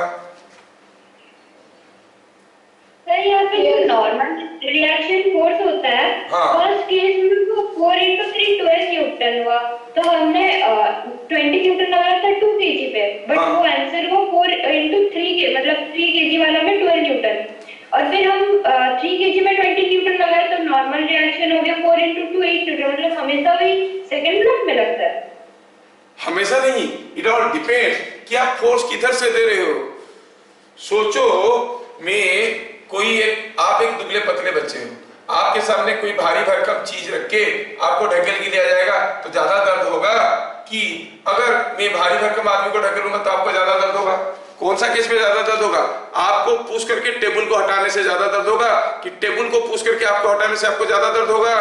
सर यहाँ पे जो नॉर्मल रिएक्शन फोर्स होता है, फर्स्ट केस में वो 4 into 3 12 न्यूटन हुआ, तो हमने 20 न्यूटन लगाया था 2 केजी पे, बट वो आंसर वो 4 into 3 के मतलब 3 केजी वाला में 12 न्यूटन, और फिर हम 3 केजी में 20 न्यूटन लगाए तो नॉर्मल रिएक्शन हो गया 4 into 2 8 न्यूटन। मतलब हमेशा वही सेकंड ब्लॉक में लगता है? हमेशा नहीं, इट ऑल डिपेंड्स कि आप फोर्स किधर से दे रहे हो। सोचो मैं कोई आप एक दुबले पतले बच्चे हो, आपके सामने कोई भारी भरकम चीज रख के आपको ढकेल के दिया जाएगा तो ज्यादा दर्द होगा कि अगर मैं भारी भरकम आदमी को ढकेलूंगा तो आपको ज्यादा दर्द होगा? कौन सा केस में ज्यादा दर्द होगा? आपको पुश करके टेबल को हटाने से ज्यादा दर्द होगा कि टेबल को पुश करके आपको हटाने से आपको ज्यादा दर्द होगा?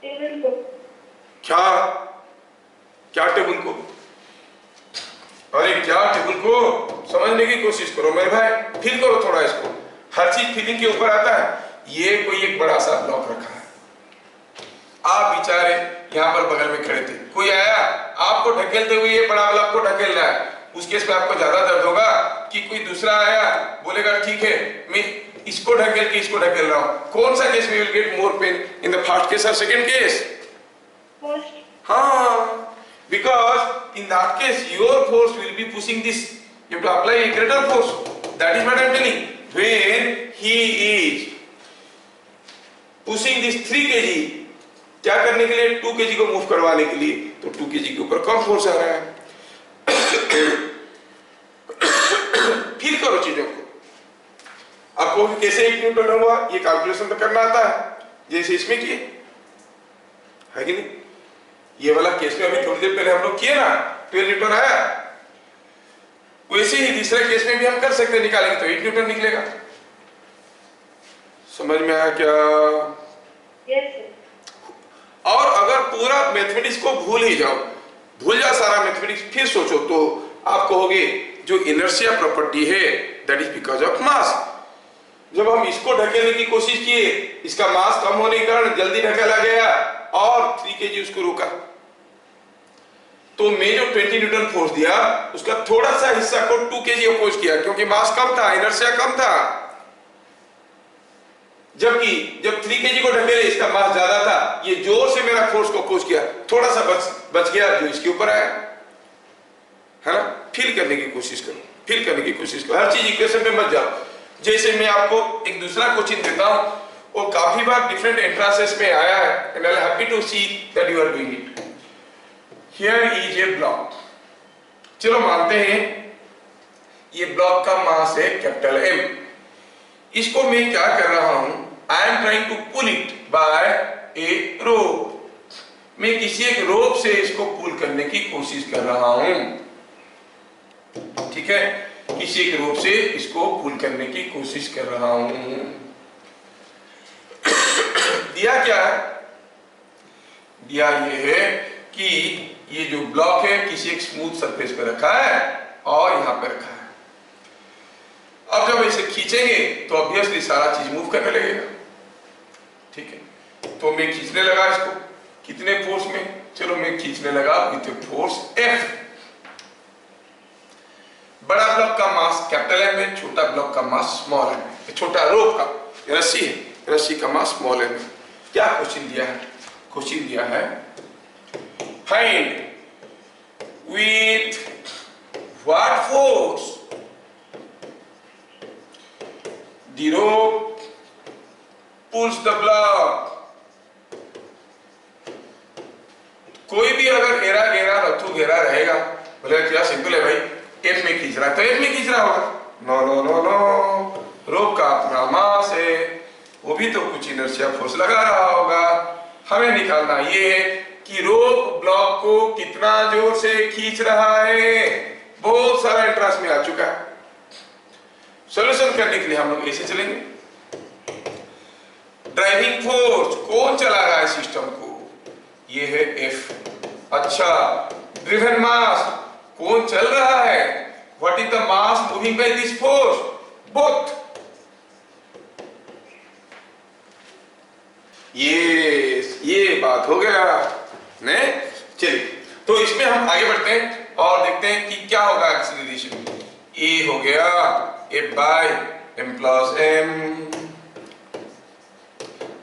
टेबल को। क्या टेबल को? अरे क्या टेबल को? समझने की कोशिश करो मेरे भाई, फील करो थोड़ा इसको। हर चीज फीलिंग के ऊपर आता है। ये कोई एक बड़ा सा ब्लॉक रखा है, आप बेचारे यहाँ पर बगल में खड़े थे, कोई आया आपको ढकेलते हुए ये बड़ा वाला आपको ढकेल रहा है, उस केस में आपको ज्यादा दर्द होगा कि कोई दूसरा आया बोलेगा ठीक है मैं इसको ढकेल के इसको ढकेल रहा हूँ? कौन सा केस में will get more pen, in the first case और सेकंड केस? हाँ, because in that case your force will be pushing this, you have to apply a greater force. That is what I am telling. When he is pushing this 3 kg, क्या करने के लिए? 2 kg को मूव करवाने के लिए। तो 2 kg के ऊपर कम फोर्स आ रहा है। फील करो चीजों को। आपको कैसे 1 न्यूटन हुआ ये कैलकुलेशन तो करना आता है, जैसे इसमें किए है कि नहीं? ये वाला केस में अभी थोड़ी देर पहले हम लोग किए ना, 12 न्यूटन आया। वैसे ही दूसरे केस में भी हम कर सकते हैं, निकालेंगे तो 8 न्यूटन निकलेगा। समझ में आया क्या? Yes sir. और अगर पूरा मैथमेटिक्स को भूल ही जाओ, भूल जाओ सारा मैथमेटिक्स, फिर सोचो तो आप कहोगे जो इनर्शिया प्रॉपर्टी है that is because of mass. जब हम इसको ढकेलने की कोशिश किए, इसका मास कम होने के कारण जल्दी ढकेला गया और 3 kg उसको रोका। तो मैं जो 20 न्यूटन फोर्स दिया उसका थोड़ा सा हिस्सा को 2 kg अपोज किया, क्योंकि मास कम था, इनर्शिया कम था। जबकि जब 3 kg को ढकेले इसका मास ज्यादा था, ये जोर से मेरा फोर्स को अपोज किया, थोड़ा सा बच गया जो इसके ऊपर आया, है ना? फील करने की कोशिश करो, फील करने की कोशिश करो, हर चीज इक्वेशन में मत जाओ। जैसे मैं आपको एक दूसरा क्वेश्चन देता हूं, वो काफी बार डिफरेंट एंट्रेंसेस में आया है, and I am happy to see that you are doing it. Here is a block. चलो मानते हैं ये ब्लॉक का मास है कैपिटल M। इसको मैं क्या कर रहा हूं, I am trying to pull it by a rope. मैं किसी एक रोप से इसको पुल करने की कोशिश कर रहा हूं, ठीक है? किसी एक रोप से इसको पुल करने की कोशिश कर रहा हूं। दिया क्या है? दिया ये है कि ये जो ब्लॉक है किसी एक स्मूथ सरफेस पे रखा है और यहां पे रखा है। अब जब इसे खींचेंगे तो ऑब्वियसली सारा चीज मूव करने लगेगा, ठीक है? तो मैं खींचने लगा इसको, कितने फोर्स में? चलो मैं खींचने लगा विद फोर्स F। बड़ा ब्लॉक का मास कैपिटल M है, छोटा ब्लॉक का मास स्मॉल m। छोटा रोप का रस्सी है, रस्सी का मास स्मॉल m है। क्या क्वेश्चन दिया है? क्वेश्चन दिया है find with what force the rope pulls the block। कोई भी अगर घेरा घेरा रथू घेरा रहेगा, बोले क्या सिंपल है भाई, F में खींच रहा है तो F में खींच रहा होगा। नो नो नो नो, रोप का अपना मास है, वो भी तो कुछ इनर्शिया फोर्स लगा रहा होगा। हमें निकालना ये है कि रोप ब्लॉक को कितना जोर से खींच रहा है। बहुत सारा इंटरेस्ट में आ चुका है। सॉल्यूशन करने के लिए हम लोग ऐसे चलेंगे। ड्राइविंग फोर्स कौन चला रहा है सिस्टम को? ये है F। अच्छा, ड्रिवन मास कौन चल रहा है? What is the mass moving by this force? Both. ये बात हो गया ने। चलिए तो इसमें हम आगे बढ़ते हैं और देखते हैं कि क्या होगा एक्सीलरेशन। ए हो गया F by M plus M।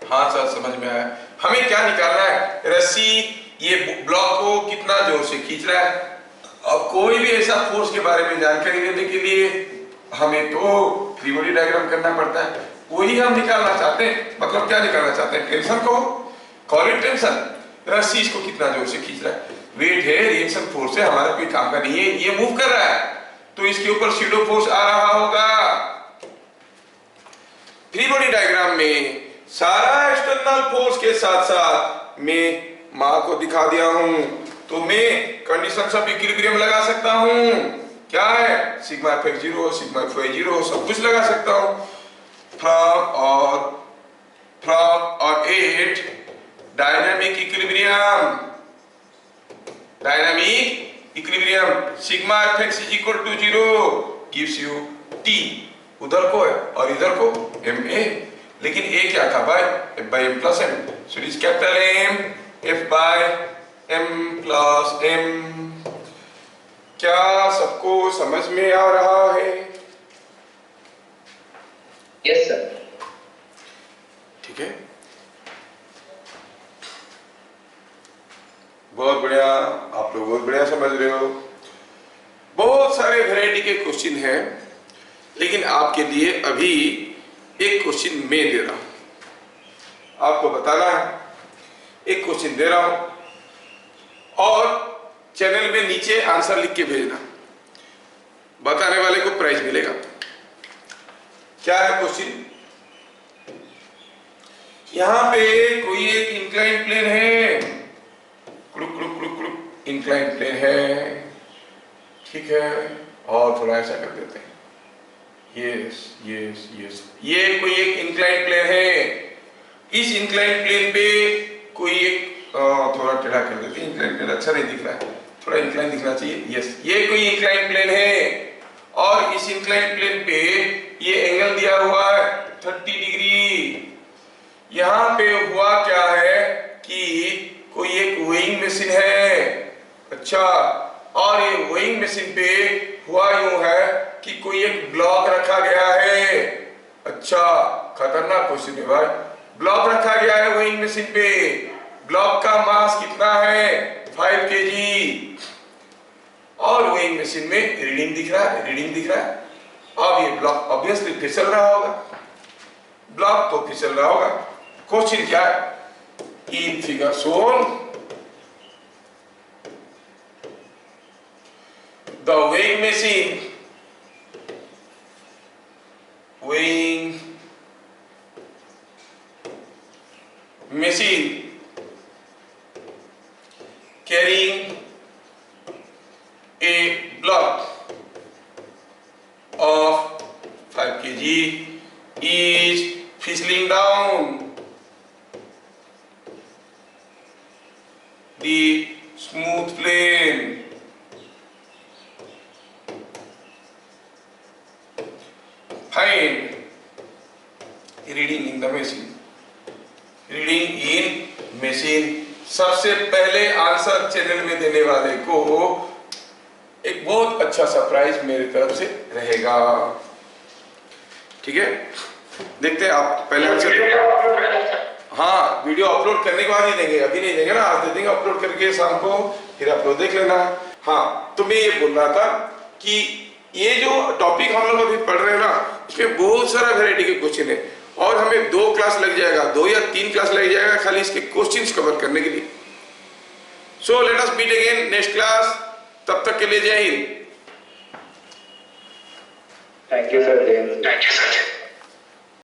हाँ सर समझ में आया। हमें क्या निकालना है? रस्सी ये ब्लॉक को कितना जोर से खींच रहा है। अब कोई भी ऐसा फोर्स के बारे में जानकारी देने के लिए हमें तो फ्री बॉडी डायग्राम करना पड़ता है, वही हम निकालना चाहते हैं। मतलब क्या निकालना चाहते हैं? टेंशन को, कॉल इट टेंशन। रस्सी इसको कितना जोर से खींच रहा है, वेट है, रिएक्शन फोर्स है, हमारा कोई काम का नहीं है, ये मूव कर रहा है तो इसके ऊपर सीडो फोर्स आ रहा होगा। फ्री बॉडी डायग्राम में सारा एक्सटर्नल फोर्स के साथ साथ मैं मां को दिखा दिया हूं, तो मैं कंडीशंस ऑफ इक्विलिब्रियम लगा सकता हूं। क्या है? सिग्मा F 0, सिग्मा F 0, सब कुछ लगा सकता हूं। फ्रॉम और 8 dynamic equilibrium sigma Fx is equal to 0 gives you T। उधर को है और इधर को Ma, लेकिन A क्या था भाई? F by M plus M। So it is capital M F by M plus M। क्या सबको समझ में आ रहा है? Yes sir. ठीक है, बहुत बढ़िया, आप लोग बहुत बढ़िया समझ रहे हो। बहुत सारे वैरायटी के क्वेश्चन हैं, लेकिन आपके लिए अभी एक क्वेश्चन मैं दे रहा हूं, आपको बताना है। एक क्वेश्चन दे रहा हूं और चैनल में नीचे आंसर लिख के भेजना, बताने वाले को प्राइज मिलेगा। क्या है क्वेश्चन? यहां पे कोई एक इंक्लाइन प्लेन है, क्लुक क्लुक क्लुक क्लुक इंक्लाइन प्लेन है, ठीक है, और थोड़ा ऐसा कर देते हैं, यस यस यस, ये कोई एक इंक्लाइन प्लेन है। इस इंक्लाइन प्लेन पे कोई एक थोड़ा टेढ़ा कर देते हैं, इंक्लाइन प्लेन अच्छा नहीं दिख रहा है, थोड़ा इंक्लाइन दिखना चाहिए, यस, ये कोई इंक्लाइन प्लेन है और इस इंक्लाइन प्लेन पे ये एंगल दिया हुआ है 30 डिग्री। यहां पे हुआ क्या है कि कोई एक वेइंग मशीन है, अच्छा, और ये वेइंग मशीन पे हुआ यूं है कि कोई एक ब्लॉक रखा गया है, अच्छा, खतरनाक क्वेश्चन है भाई। ब्लॉक रखा गया है वेइंग मशीन पे, ब्लॉक का मास कितना है 5 kg, और वेइंग मशीन में रीडिंग दिख रहा है, रीडिंग दिख रहा है। अब ये ब्लॉक ऑब्वियसली फिसल रहा होगा, ब्लॉक तो फिसल रहा होगा। क्वेश्चन क्या है? In figure shown the weighing machine carrying a block of 5 kg is fizzling down the smooth plane. Find reading in the machine. Reading in machine. सबसे पहले आंसर चैनल में देने वाले को एक बहुत अच्छा सरप्राइज मेरी तरफ से रहेगा, ठीक है? देखते हैं, आप पहले आंसर, हाँ, वीडियो अपलोड करने के बाद ही देंगे, अभी नहीं देंगे ना, आज दे देंगे अपलोड करके शाम को, फिर अपलोड देख लेना। हाँ, तो मैं ये बोल रहा था कि ये जो टॉपिक हम लोग अभी पढ़ रहे हैं ना, इसमें बहुत सारा वैरायटी के क्वेश्चन है और हमें 2 क्लास लग जाएगा, 2 या 3 क्लास लग जाएगा खाली इसके क्वेश्चंस कवर करने के लिए। So let us meet again next class, तब तक के लिए जय हिंद। Thank you sir.